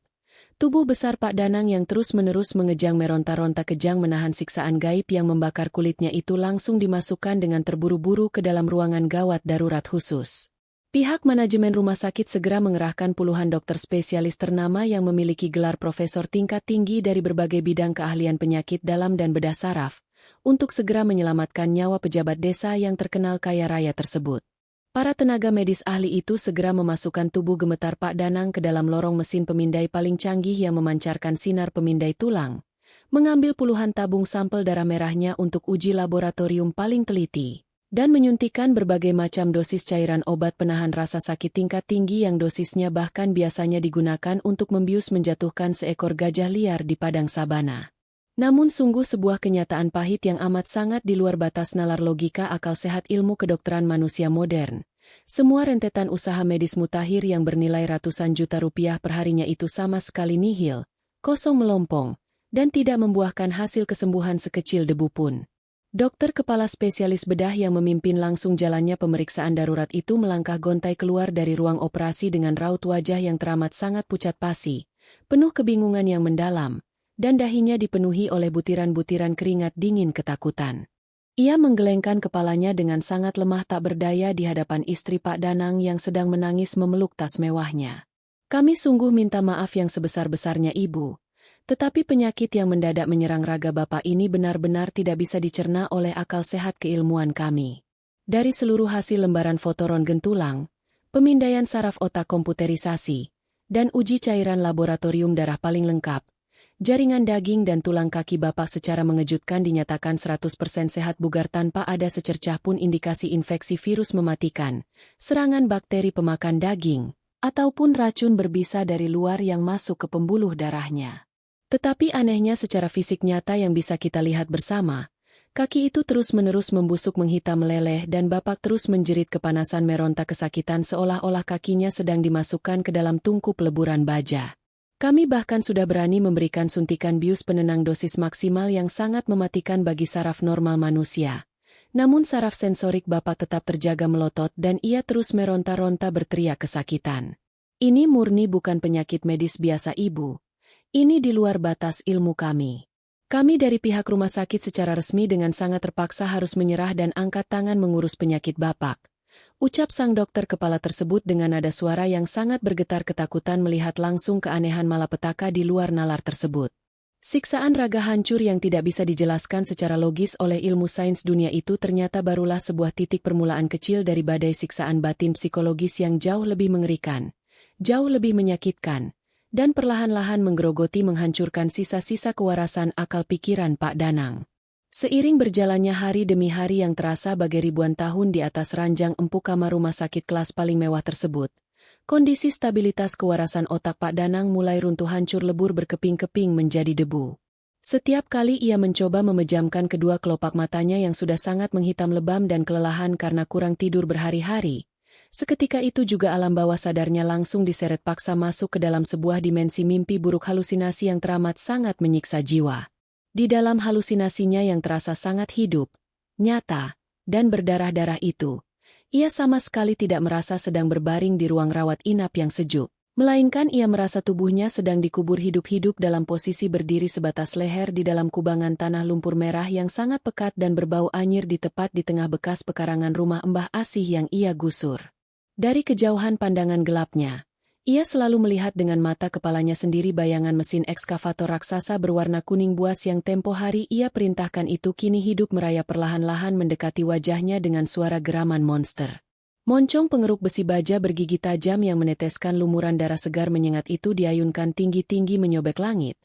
tubuh besar Pak Danang yang terus-menerus mengejang meronta-ronta kejang menahan siksaan gaib yang membakar kulitnya itu langsung dimasukkan dengan terburu-buru ke dalam ruangan gawat darurat khusus. Pihak manajemen rumah sakit segera mengerahkan puluhan dokter spesialis ternama yang memiliki gelar profesor tingkat tinggi dari berbagai bidang keahlian penyakit dalam dan bedah saraf, untuk segera menyelamatkan nyawa pejabat desa yang terkenal kaya raya tersebut. Para tenaga medis ahli itu segera memasukkan tubuh gemetar Pak Danang ke dalam lorong mesin pemindai paling canggih yang memancarkan sinar pemindai tulang, mengambil puluhan tabung sampel darah merahnya untuk uji laboratorium paling teliti, dan menyuntikkan berbagai macam dosis cairan obat penahan rasa sakit tingkat tinggi yang dosisnya bahkan biasanya digunakan untuk membius menjatuhkan seekor gajah liar di padang sabana. Namun sungguh sebuah kenyataan pahit yang amat sangat di luar batas nalar logika akal sehat ilmu kedokteran manusia modern. Semua rentetan usaha medis mutakhir yang bernilai ratusan juta rupiah perharinya itu sama sekali nihil, kosong melompong, dan tidak membuahkan hasil kesembuhan sekecil debu pun. Dokter kepala spesialis bedah yang memimpin langsung jalannya pemeriksaan darurat itu melangkah gontai keluar dari ruang operasi dengan raut wajah yang teramat sangat pucat pasi, penuh kebingungan yang mendalam, dan dahinya dipenuhi oleh butiran-butiran keringat dingin ketakutan. Ia menggelengkan kepalanya dengan sangat lemah tak berdaya di hadapan istri Pak Danang yang sedang menangis memeluk tas mewahnya. Kami sungguh minta maaf yang sebesar-besarnya Ibu, tetapi penyakit yang mendadak menyerang raga Bapak ini benar-benar tidak bisa dicerna oleh akal sehat keilmuan kami. Dari seluruh hasil lembaran foto röntgen tulang, pemindaian saraf otak komputerisasi, dan uji cairan laboratorium darah paling lengkap, jaringan daging dan tulang kaki Bapak secara mengejutkan dinyatakan 100% sehat bugar tanpa ada secercah pun indikasi infeksi virus mematikan, serangan bakteri pemakan daging, ataupun racun berbisa dari luar yang masuk ke pembuluh darahnya. Tetapi anehnya secara fisik nyata yang bisa kita lihat bersama, kaki itu terus-menerus membusuk menghitam meleleh dan Bapak terus menjerit kepanasan meronta kesakitan seolah-olah kakinya sedang dimasukkan ke dalam tungku peleburan baja. Kami bahkan sudah berani memberikan suntikan bius penenang dosis maksimal yang sangat mematikan bagi saraf normal manusia. Namun saraf sensorik Bapak tetap terjaga melotot dan ia terus meronta-ronta berteriak kesakitan. Ini murni bukan penyakit medis biasa Ibu, Ini di luar batas ilmu kami. Kami dari pihak rumah sakit secara resmi dengan sangat terpaksa harus menyerah dan angkat tangan mengurus penyakit Bapak. Ucap sang dokter kepala tersebut dengan nada suara yang sangat bergetar ketakutan melihat langsung keanehan malapetaka di luar nalar tersebut. Siksaan raga hancur yang tidak bisa dijelaskan secara logis oleh ilmu sains dunia itu ternyata barulah sebuah titik permulaan kecil dari badai siksaan batin psikologis yang jauh lebih mengerikan, jauh lebih menyakitkan, dan perlahan-lahan menggerogoti menghancurkan sisa-sisa kewarasan akal pikiran Pak Danang. Seiring berjalannya hari demi hari yang terasa bagai ribuan tahun di atas ranjang empuk kamar rumah sakit kelas paling mewah tersebut, kondisi stabilitas kewarasan otak Pak Danang mulai runtuh hancur lebur berkeping-keping menjadi debu. Setiap kali ia mencoba memejamkan kedua kelopak matanya yang sudah sangat menghitam lebam dan kelelahan karena kurang tidur berhari-hari, seketika itu juga alam bawah sadarnya langsung diseret paksa masuk ke dalam sebuah dimensi mimpi buruk halusinasi yang teramat sangat menyiksa jiwa. Di dalam halusinasinya yang terasa sangat hidup, nyata, dan berdarah-darah itu, ia sama sekali tidak merasa sedang berbaring di ruang rawat inap yang sejuk, melainkan ia merasa tubuhnya sedang dikubur hidup-hidup dalam posisi berdiri sebatas leher di dalam kubangan tanah lumpur merah yang sangat pekat dan berbau anyir di tepat di tengah bekas pekarangan rumah Mbah Asih yang ia gusur. Dari kejauhan pandangan gelapnya, ia selalu melihat dengan mata kepalanya sendiri bayangan mesin ekskavator raksasa berwarna kuning buas yang tempo hari ia perintahkan itu kini hidup merayap perlahan-lahan mendekati wajahnya dengan suara geraman monster. Moncong pengeruk besi baja bergigi tajam yang meneteskan lumuran darah segar menyengat itu diayunkan tinggi-tinggi menyobek langit.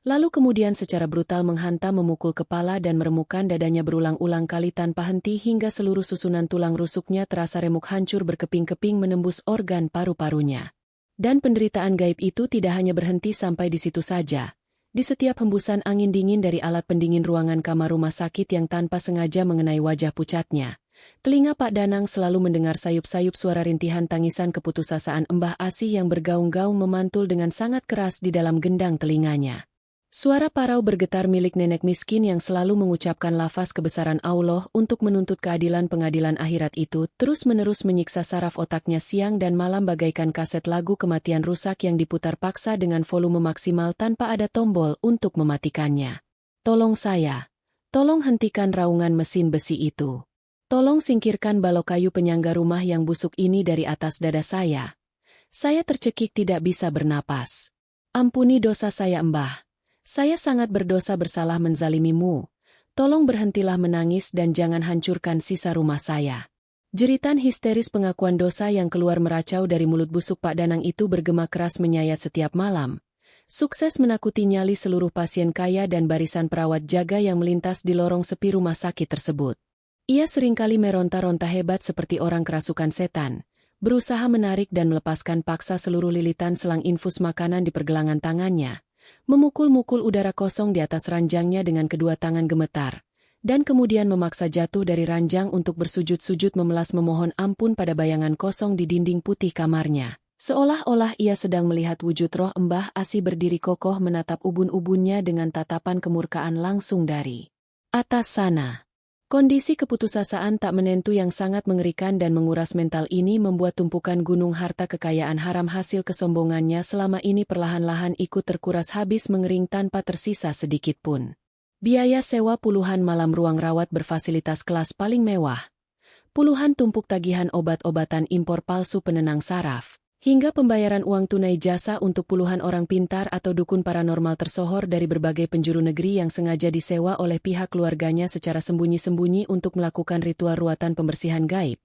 Lalu kemudian secara brutal menghantam memukul kepala dan meremukkan dadanya berulang-ulang kali tanpa henti hingga seluruh susunan tulang rusuknya terasa remuk hancur berkeping-keping menembus organ paru-parunya. Dan penderitaan gaib itu tidak hanya berhenti sampai di situ saja. Di setiap hembusan angin dingin dari alat pendingin ruangan kamar rumah sakit yang tanpa sengaja mengenai wajah pucatnya, telinga Pak Danang selalu mendengar sayup-sayup suara rintihan tangisan keputusasaan Mbah Asih yang bergaung-gaung memantul dengan sangat keras di dalam gendang telinganya. Suara parau bergetar milik nenek miskin yang selalu mengucapkan lafaz kebesaran Allah untuk menuntut keadilan pengadilan akhirat itu terus-menerus menyiksa saraf otaknya siang dan malam bagaikan kaset lagu kematian rusak yang diputar paksa dengan volume maksimal tanpa ada tombol untuk mematikannya. Tolong saya. Tolong hentikan raungan mesin besi itu. Tolong singkirkan balok kayu penyangga rumah yang busuk ini dari atas dada saya. Saya tercekik tidak bisa bernapas. Ampuni dosa saya Mbah. Saya sangat berdosa bersalah menzalimimu. Tolong berhentilah menangis dan jangan hancurkan sisa rumah saya. Jeritan histeris pengakuan dosa yang keluar meracau dari mulut busuk Pak Danang itu bergema keras menyayat setiap malam. Sukses menakuti nyali seluruh pasien kaya dan barisan perawat jaga yang melintas di lorong sepi rumah sakit tersebut. Ia seringkali meronta-ronta hebat seperti orang kerasukan setan, berusaha menarik dan melepaskan paksa seluruh lilitan selang infus makanan di pergelangan tangannya. Memukul-mukul udara kosong di atas ranjangnya dengan kedua tangan gemetar, dan kemudian memaksa jatuh dari ranjang untuk bersujud-sujud memelas memohon ampun pada bayangan kosong di dinding putih kamarnya. Seolah-olah ia sedang melihat wujud roh Mbah Asih berdiri kokoh menatap ubun-ubunnya dengan tatapan kemurkaan langsung dari atas sana. Kondisi keputusasaan tak menentu yang sangat mengerikan dan menguras mental ini membuat tumpukan gunung harta kekayaan haram hasil kesombongannya selama ini perlahan-lahan ikut terkuras habis mengering tanpa tersisa sedikit pun. Biaya sewa puluhan malam ruang rawat berfasilitas kelas paling mewah, puluhan tumpuk tagihan obat-obatan impor palsu penenang saraf, hingga pembayaran uang tunai jasa untuk puluhan orang pintar atau dukun paranormal tersohor dari berbagai penjuru negeri yang sengaja disewa oleh pihak keluarganya secara sembunyi-sembunyi untuk melakukan ritual ruatan pembersihan gaib.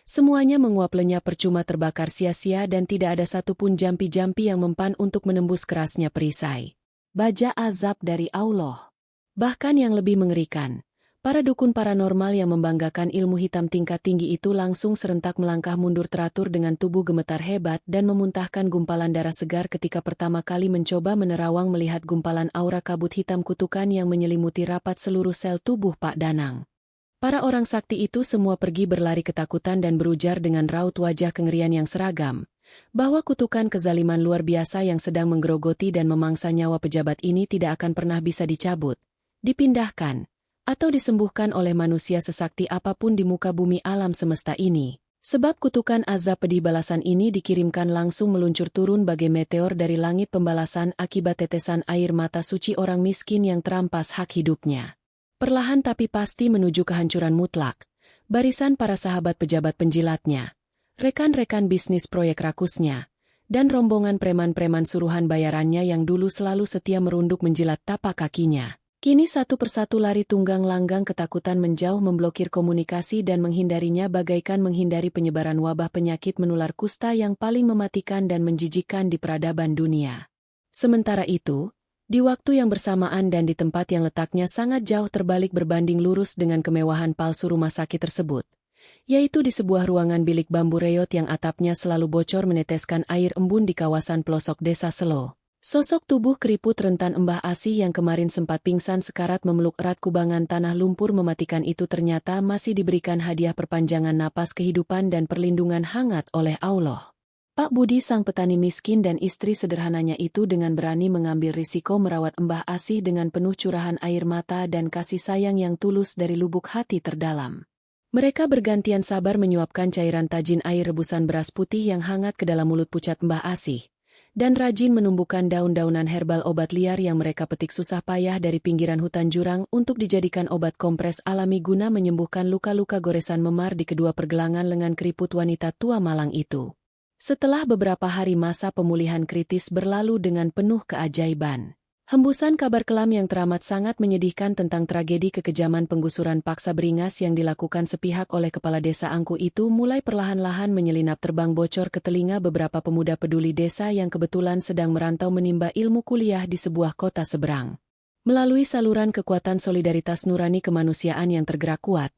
Semuanya menguap lenyap percuma terbakar sia-sia dan tidak ada satupun jampi-jampi yang mempan untuk menembus kerasnya perisai baja azab dari Allah. Bahkan yang lebih mengerikan, para dukun paranormal yang membanggakan ilmu hitam tingkat tinggi itu langsung serentak melangkah mundur teratur dengan tubuh gemetar hebat dan memuntahkan gumpalan darah segar ketika pertama kali mencoba menerawang melihat gumpalan aura kabut hitam kutukan yang menyelimuti rapat seluruh sel tubuh Pak Danang. Para orang sakti itu semua pergi berlari ketakutan dan berujar dengan raut wajah kengerian yang seragam, bahwa kutukan kezaliman luar biasa yang sedang menggerogoti dan memangsa nyawa pejabat ini tidak akan pernah bisa dicabut, dipindahkan, atau disembuhkan oleh manusia sesakti apapun di muka bumi alam semesta ini. Sebab kutukan azab pedih balasan ini dikirimkan langsung meluncur turun bagai meteor dari langit pembalasan akibat tetesan air mata suci orang miskin yang terampas hak hidupnya. Perlahan tapi pasti menuju kehancuran mutlak. Barisan para sahabat pejabat penjilatnya, rekan-rekan bisnis proyek rakusnya, dan rombongan preman-preman suruhan bayarannya yang dulu selalu setia merunduk menjilat tapak kakinya. Kini satu persatu lari tunggang langgang ketakutan menjauh memblokir komunikasi dan menghindarinya bagaikan menghindari penyebaran wabah penyakit menular kusta yang paling mematikan dan menjijikkan di peradaban dunia. Sementara itu, di waktu yang bersamaan dan di tempat yang letaknya sangat jauh terbalik berbanding lurus dengan kemewahan palsu rumah sakit tersebut, yaitu di sebuah ruangan bilik bambu reot yang atapnya selalu bocor meneteskan air embun di kawasan pelosok desa Selo. Sosok tubuh keriput rentan Mbah Asih yang kemarin sempat pingsan sekarat memeluk erat kubangan tanah lumpur mematikan itu ternyata masih diberikan hadiah perpanjangan napas kehidupan dan perlindungan hangat oleh Allah. Pak Budi sang petani miskin dan istri sederhananya itu dengan berani mengambil risiko merawat Mbah Asih dengan penuh curahan air mata dan kasih sayang yang tulus dari lubuk hati terdalam. Mereka bergantian sabar menyuapkan cairan tajin air rebusan beras putih yang hangat ke dalam mulut pucat Mbah Asih, dan rajin menumbuhkan daun-daunan herbal obat liar yang mereka petik susah payah dari pinggiran hutan jurang untuk dijadikan obat kompres alami guna menyembuhkan luka-luka goresan memar di kedua pergelangan lengan keriput wanita tua malang itu. Setelah beberapa hari masa pemulihan kritis berlalu dengan penuh keajaiban, hembusan kabar kelam yang teramat sangat menyedihkan tentang tragedi kekejaman penggusuran paksa beringas yang dilakukan sepihak oleh kepala desa Angku itu mulai perlahan-lahan menyelinap terbang bocor ke telinga beberapa pemuda peduli desa yang kebetulan sedang merantau menimba ilmu kuliah di sebuah kota seberang. Melalui saluran kekuatan solidaritas nurani kemanusiaan yang tergerak kuat,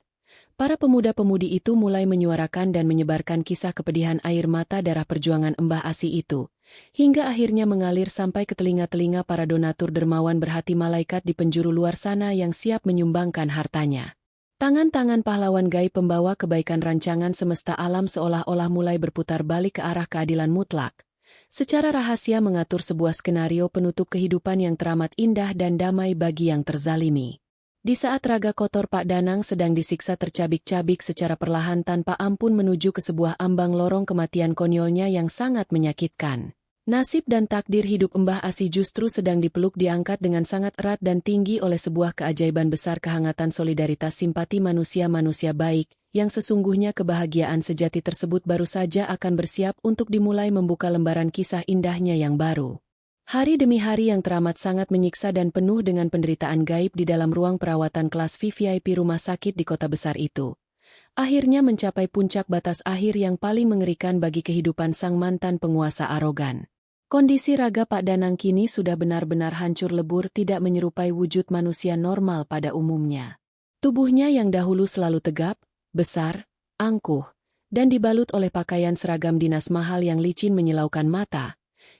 para pemuda-pemudi itu mulai menyuarakan dan menyebarkan kisah kepedihan air mata darah perjuangan Mbah Asih itu, hingga akhirnya mengalir sampai ke telinga-telinga para donatur dermawan berhati malaikat di penjuru luar sana yang siap menyumbangkan hartanya. Tangan-tangan pahlawan gaib pembawa kebaikan rancangan semesta alam seolah-olah mulai berputar balik ke arah keadilan mutlak, secara rahasia mengatur sebuah skenario penutup kehidupan yang teramat indah dan damai bagi yang terzalimi. Di saat raga kotor Pak Danang sedang disiksa tercabik-cabik secara perlahan tanpa ampun menuju ke sebuah ambang lorong kematian konyolnya yang sangat menyakitkan, nasib dan takdir hidup Mbah Asih justru sedang dipeluk diangkat dengan sangat erat dan tinggi oleh sebuah keajaiban besar kehangatan solidaritas simpati manusia-manusia baik, yang sesungguhnya kebahagiaan sejati tersebut baru saja akan bersiap untuk dimulai membuka lembaran kisah indahnya yang baru. Hari demi hari yang teramat sangat menyiksa dan penuh dengan penderitaan gaib di dalam ruang perawatan kelas VVIP rumah sakit di kota besar itu, akhirnya mencapai puncak batas akhir yang paling mengerikan bagi kehidupan sang mantan penguasa arogan. Kondisi raga Pak Danang kini sudah benar-benar hancur lebur, tidak menyerupai wujud manusia normal pada umumnya. Tubuhnya yang dahulu selalu tegap, besar, angkuh, dan dibalut oleh pakaian seragam dinas mahal yang licin menyilaukan mata,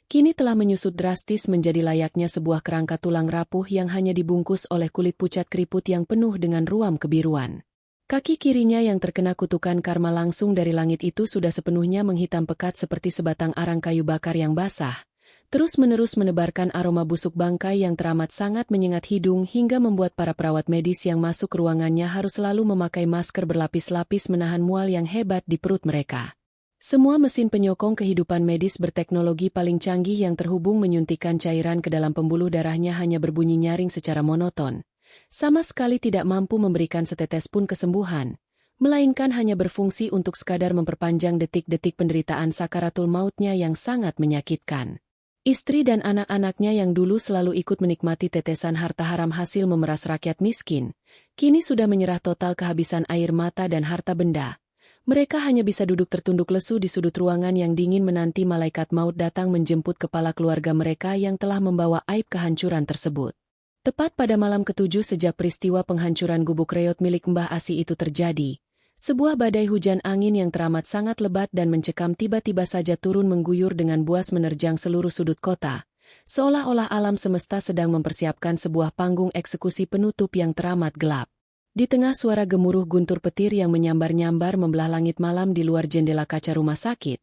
kini telah menyusut drastis menjadi layaknya sebuah kerangka tulang rapuh yang hanya dibungkus oleh kulit pucat keriput yang penuh dengan ruam kebiruan. Kaki kirinya yang terkena kutukan karma langsung dari langit itu sudah sepenuhnya menghitam pekat seperti sebatang arang kayu bakar yang basah, terus-menerus menebarkan aroma busuk bangkai yang teramat sangat menyengat hidung hingga membuat para perawat medis yang masuk ke ruangannya harus selalu memakai masker berlapis-lapis menahan mual yang hebat di perut mereka. Semua mesin penyokong kehidupan medis berteknologi paling canggih yang terhubung menyuntikkan cairan ke dalam pembuluh darahnya hanya berbunyi nyaring secara monoton, sama sekali tidak mampu memberikan setetes pun kesembuhan, melainkan hanya berfungsi untuk sekadar memperpanjang detik-detik penderitaan sakaratul mautnya yang sangat menyakitkan. Istri dan anak-anaknya yang dulu selalu ikut menikmati tetesan harta haram hasil memeras rakyat miskin, kini sudah menyerah total kehabisan air mata dan harta benda. Mereka hanya bisa duduk tertunduk lesu di sudut ruangan yang dingin menanti malaikat maut datang menjemput kepala keluarga mereka yang telah membawa aib kehancuran tersebut. Tepat pada malam ketujuh sejak peristiwa penghancuran gubuk reot milik Mbah Asih itu terjadi, sebuah badai hujan angin yang teramat sangat lebat dan mencekam tiba-tiba saja turun mengguyur dengan buas menerjang seluruh sudut kota, seolah-olah alam semesta sedang mempersiapkan sebuah panggung eksekusi penutup yang teramat gelap. Di tengah suara gemuruh guntur petir yang menyambar-nyambar membelah langit malam di luar jendela kaca rumah sakit,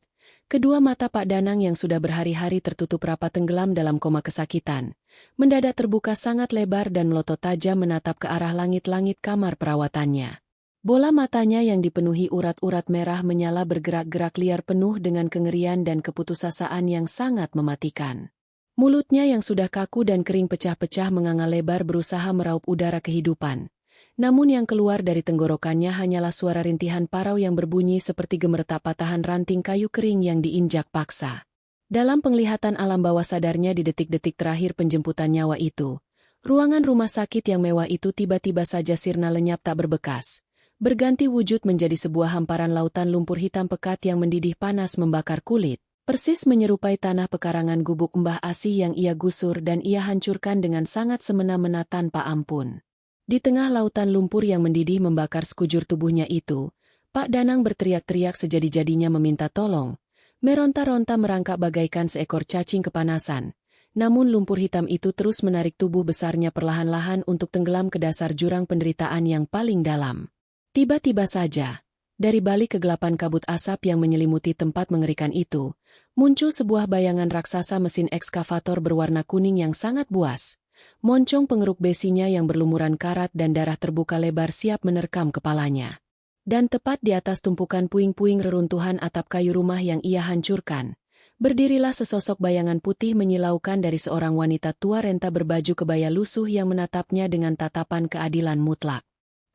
kedua mata Pak Danang yang sudah berhari-hari tertutup rapat tenggelam dalam koma kesakitan, mendadak terbuka sangat lebar dan melotot tajam menatap ke arah langit-langit kamar perawatannya. Bola matanya yang dipenuhi urat-urat merah menyala bergerak-gerak liar penuh dengan kengerian dan keputusasaan yang sangat mematikan. Mulutnya yang sudah kaku dan kering pecah-pecah menganga lebar berusaha meraup udara kehidupan. Namun yang keluar dari tenggorokannya hanyalah suara rintihan parau yang berbunyi seperti gemertak patahan ranting kayu kering yang diinjak paksa. Dalam penglihatan alam bawah sadarnya di detik-detik terakhir penjemputan nyawa itu, ruangan rumah sakit yang mewah itu tiba-tiba saja sirna lenyap tak berbekas. Berganti wujud menjadi sebuah hamparan lautan lumpur hitam pekat yang mendidih panas membakar kulit, persis menyerupai tanah pekarangan gubuk Mbah Asih yang ia gusur dan ia hancurkan dengan sangat semena-mena tanpa ampun. Di tengah lautan lumpur yang mendidih membakar sekujur tubuhnya itu, Pak Danang berteriak-teriak sejadi-jadinya meminta tolong, meronta-ronta merangkak bagaikan seekor cacing kepanasan. Namun lumpur hitam itu terus menarik tubuh besarnya perlahan-lahan untuk tenggelam ke dasar jurang penderitaan yang paling dalam. Tiba-tiba saja, dari balik kegelapan kabut asap yang menyelimuti tempat mengerikan itu, muncul sebuah bayangan raksasa mesin ekskavator berwarna kuning yang sangat buas. Moncong pengeruk besinya yang berlumuran karat dan darah terbuka lebar siap menerkam kepalanya. Dan tepat di atas tumpukan puing-puing reruntuhan atap kayu rumah yang ia hancurkan, berdirilah sesosok bayangan putih menyilaukan dari seorang wanita tua renta berbaju kebaya lusuh yang menatapnya dengan tatapan keadilan mutlak.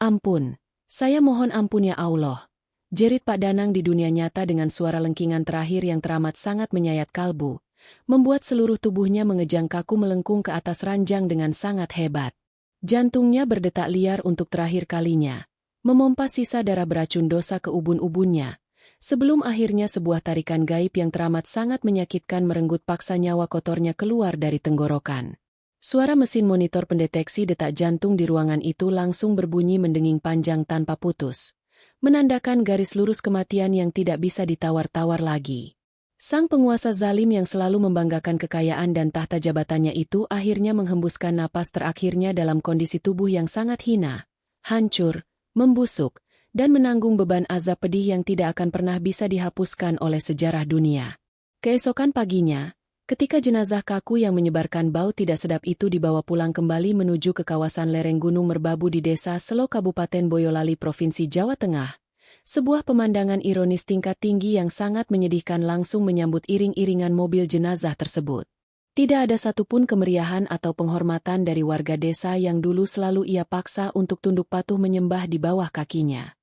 "Ampun. Saya mohon ampun ya Allah," jerit Pak Danang di dunia nyata dengan suara lengkingan terakhir yang teramat sangat menyayat kalbu, membuat seluruh tubuhnya mengejang kaku melengkung ke atas ranjang dengan sangat hebat. Jantungnya berdetak liar untuk terakhir kalinya, memompa sisa darah beracun dosa ke ubun-ubunnya, sebelum akhirnya sebuah tarikan gaib yang teramat sangat menyakitkan merenggut paksa nyawa kotornya keluar dari tenggorokan. Suara mesin monitor pendeteksi detak jantung di ruangan itu langsung berbunyi mendenging panjang tanpa putus, menandakan garis lurus kematian yang tidak bisa ditawar-tawar lagi. Sang penguasa zalim yang selalu membanggakan kekayaan dan tahta jabatannya itu akhirnya menghembuskan napas terakhirnya dalam kondisi tubuh yang sangat hina, hancur, membusuk, dan menanggung beban azab pedih yang tidak akan pernah bisa dihapuskan oleh sejarah dunia. Keesokan paginya, ketika jenazah kaku yang menyebarkan bau tidak sedap itu dibawa pulang kembali menuju ke kawasan lereng Gunung Merbabu di Desa Selo Kabupaten Boyolali Provinsi Jawa Tengah, sebuah pemandangan ironis tingkat tinggi yang sangat menyedihkan langsung menyambut iring-iringan mobil jenazah tersebut. Tidak ada satupun kemeriahan atau penghormatan dari warga desa yang dulu selalu ia paksa untuk tunduk patuh menyembah di bawah kakinya.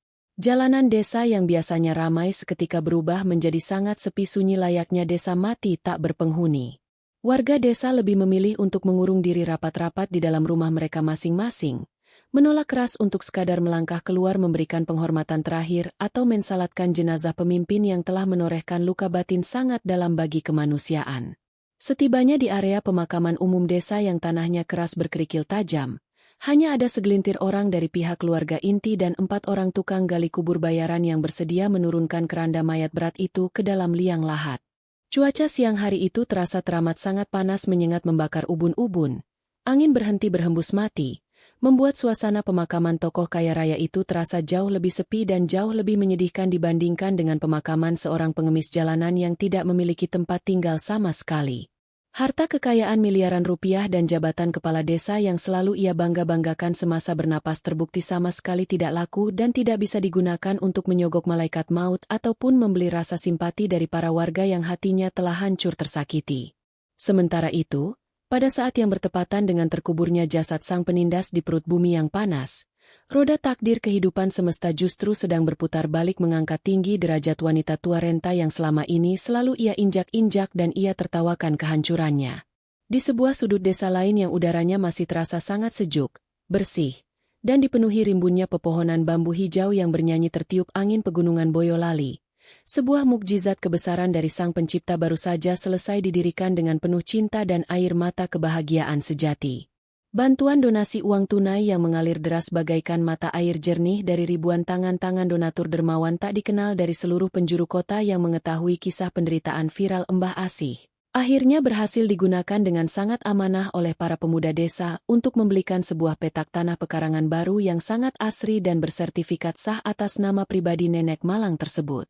Jalanan desa yang biasanya ramai seketika berubah menjadi sangat sepi sunyi layaknya desa mati tak berpenghuni. Warga desa lebih memilih untuk mengurung diri rapat-rapat di dalam rumah mereka masing-masing, menolak keras untuk sekadar melangkah keluar memberikan penghormatan terakhir atau mensalatkan jenazah pemimpin yang telah menorehkan luka batin sangat dalam bagi kemanusiaan. Setibanya di area pemakaman umum desa yang tanahnya keras berkerikil tajam, hanya ada segelintir orang dari pihak keluarga inti dan 4 orang tukang gali kubur bayaran yang bersedia menurunkan keranda mayat berat itu ke dalam liang lahat. Cuaca siang hari itu terasa teramat sangat panas menyengat membakar ubun-ubun. Angin berhenti berhembus mati, membuat suasana pemakaman tokoh kaya raya itu terasa jauh lebih sepi dan jauh lebih menyedihkan dibandingkan dengan pemakaman seorang pengemis jalanan yang tidak memiliki tempat tinggal sama sekali. Harta kekayaan miliaran rupiah dan jabatan kepala desa yang selalu ia bangga-banggakan semasa bernapas terbukti sama sekali tidak laku dan tidak bisa digunakan untuk menyogok malaikat maut ataupun membeli rasa simpati dari para warga yang hatinya telah hancur tersakiti. Sementara itu, pada saat yang bertepatan dengan terkuburnya jasad sang penindas di perut bumi yang panas, roda takdir kehidupan semesta justru sedang berputar balik mengangkat tinggi derajat wanita tua renta yang selama ini selalu ia injak-injak dan ia tertawakan kehancurannya. Di sebuah sudut desa lain yang udaranya masih terasa sangat sejuk, bersih, dan dipenuhi rimbunnya pepohonan bambu hijau yang bernyanyi tertiup angin pegunungan Boyolali, sebuah mukjizat kebesaran dari Sang Pencipta baru saja selesai didirikan dengan penuh cinta dan air mata kebahagiaan sejati. Bantuan donasi uang tunai yang mengalir deras bagaikan mata air jernih dari ribuan tangan-tangan donatur dermawan tak dikenal dari seluruh penjuru kota yang mengetahui kisah penderitaan viral Mbah Asih, akhirnya berhasil digunakan dengan sangat amanah oleh para pemuda desa untuk membelikan sebuah petak tanah pekarangan baru yang sangat asri dan bersertifikat sah atas nama pribadi nenek Malang tersebut.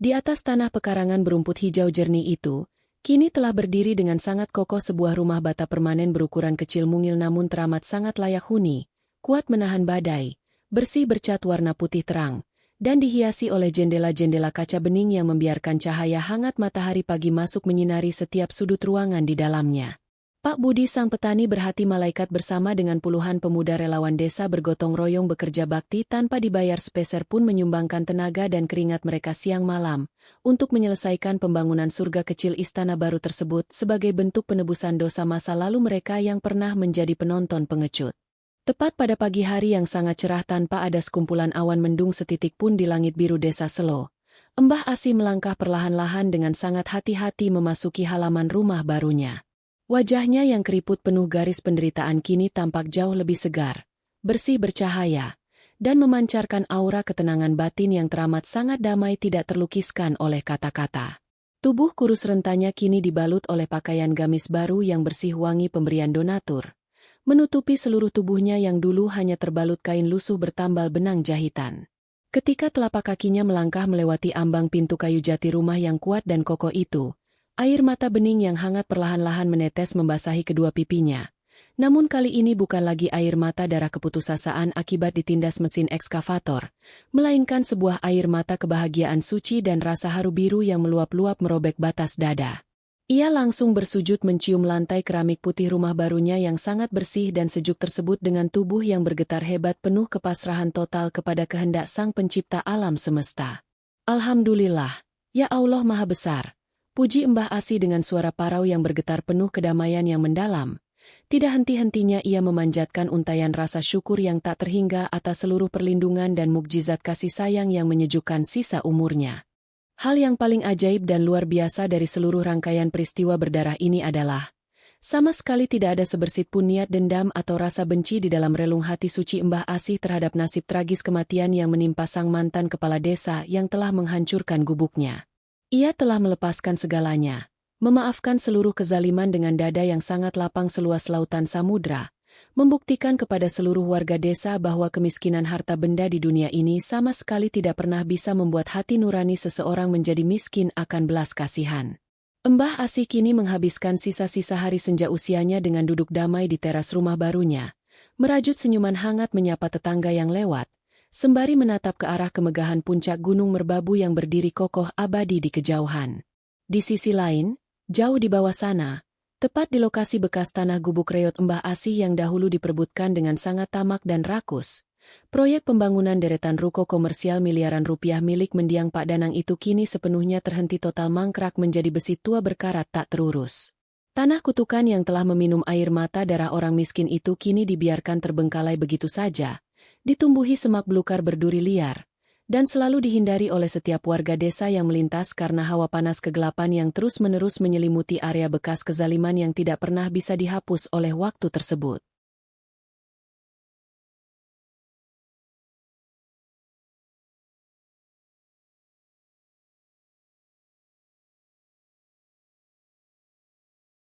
Di atas tanah pekarangan berumput hijau jernih itu, kini telah berdiri dengan sangat kokoh sebuah rumah bata permanen berukuran kecil mungil namun teramat sangat layak huni, kuat menahan badai, bersih bercat warna putih terang, dan dihiasi oleh jendela-jendela kaca bening yang membiarkan cahaya hangat matahari pagi masuk menyinari setiap sudut ruangan di dalamnya. Pak Budi sang petani berhati malaikat bersama dengan puluhan pemuda relawan desa bergotong royong bekerja bakti tanpa dibayar sepeser pun menyumbangkan tenaga dan keringat mereka siang malam untuk menyelesaikan pembangunan surga kecil istana baru tersebut sebagai bentuk penebusan dosa masa lalu mereka yang pernah menjadi penonton pengecut. Tepat pada pagi hari yang sangat cerah tanpa ada sekumpulan awan mendung setitik pun di langit biru desa Selo, Mbah Asi melangkah perlahan-lahan dengan sangat hati-hati memasuki halaman rumah barunya. Wajahnya yang keriput penuh garis penderitaan kini tampak jauh lebih segar, bersih bercahaya, dan memancarkan aura ketenangan batin yang teramat sangat damai tidak terlukiskan oleh kata-kata. Tubuh kurus rentanya kini dibalut oleh pakaian gamis baru yang bersih wangi pemberian donatur, menutupi seluruh tubuhnya yang dulu hanya terbalut kain lusuh bertambal benang jahitan. Ketika telapak kakinya melangkah melewati ambang pintu kayu jati rumah yang kuat dan kokoh itu, air mata bening yang hangat perlahan-lahan menetes membasahi kedua pipinya. Namun kali ini bukan lagi air mata darah keputusasaan akibat ditindas mesin ekskavator, melainkan sebuah air mata kebahagiaan suci dan rasa haru biru yang meluap-luap merobek batas dada. Ia langsung bersujud mencium lantai keramik putih rumah barunya yang sangat bersih dan sejuk tersebut dengan tubuh yang bergetar hebat penuh kepasrahan total kepada kehendak Sang Pencipta alam semesta. Alhamdulillah, ya Allah Maha Besar. Puji Mbah Asi dengan suara parau yang bergetar penuh kedamaian yang mendalam. Tidak henti-hentinya ia memanjatkan untayan rasa syukur yang tak terhingga atas seluruh perlindungan dan mukjizat kasih sayang yang menyejukkan sisa umurnya. Hal yang paling ajaib dan luar biasa dari seluruh rangkaian peristiwa berdarah ini adalah, sama sekali tidak ada sebersit pun niat dendam atau rasa benci di dalam relung hati suci Mbah Asi terhadap nasib tragis kematian yang menimpa sang mantan kepala desa yang telah menghancurkan gubuknya. Ia telah melepaskan segalanya, memaafkan seluruh kezaliman dengan dada yang sangat lapang seluas lautan samudra, membuktikan kepada seluruh warga desa bahwa kemiskinan harta benda di dunia ini sama sekali tidak pernah bisa membuat hati nurani seseorang menjadi miskin akan belas kasihan. Mbah Asi kini menghabiskan sisa-sisa hari senja usianya dengan duduk damai di teras rumah barunya, merajut senyuman hangat menyapa tetangga yang lewat, sembari menatap ke arah kemegahan puncak Gunung Merbabu yang berdiri kokoh abadi di kejauhan. Di sisi lain, jauh di bawah sana, tepat di lokasi bekas tanah gubuk reot Mbah Asi yang dahulu diperebutkan dengan sangat tamak dan rakus, proyek pembangunan deretan ruko komersial miliaran rupiah milik mendiang Pak Danang itu kini sepenuhnya terhenti total mangkrak menjadi besi tua berkarat tak terurus. Tanah kutukan yang telah meminum air mata darah orang miskin itu kini dibiarkan terbengkalai begitu saja, ditumbuhi semak belukar berduri liar, dan selalu dihindari oleh setiap warga desa yang melintas karena hawa panas kegelapan yang terus-menerus menyelimuti area bekas kezaliman yang tidak pernah bisa dihapus oleh waktu tersebut.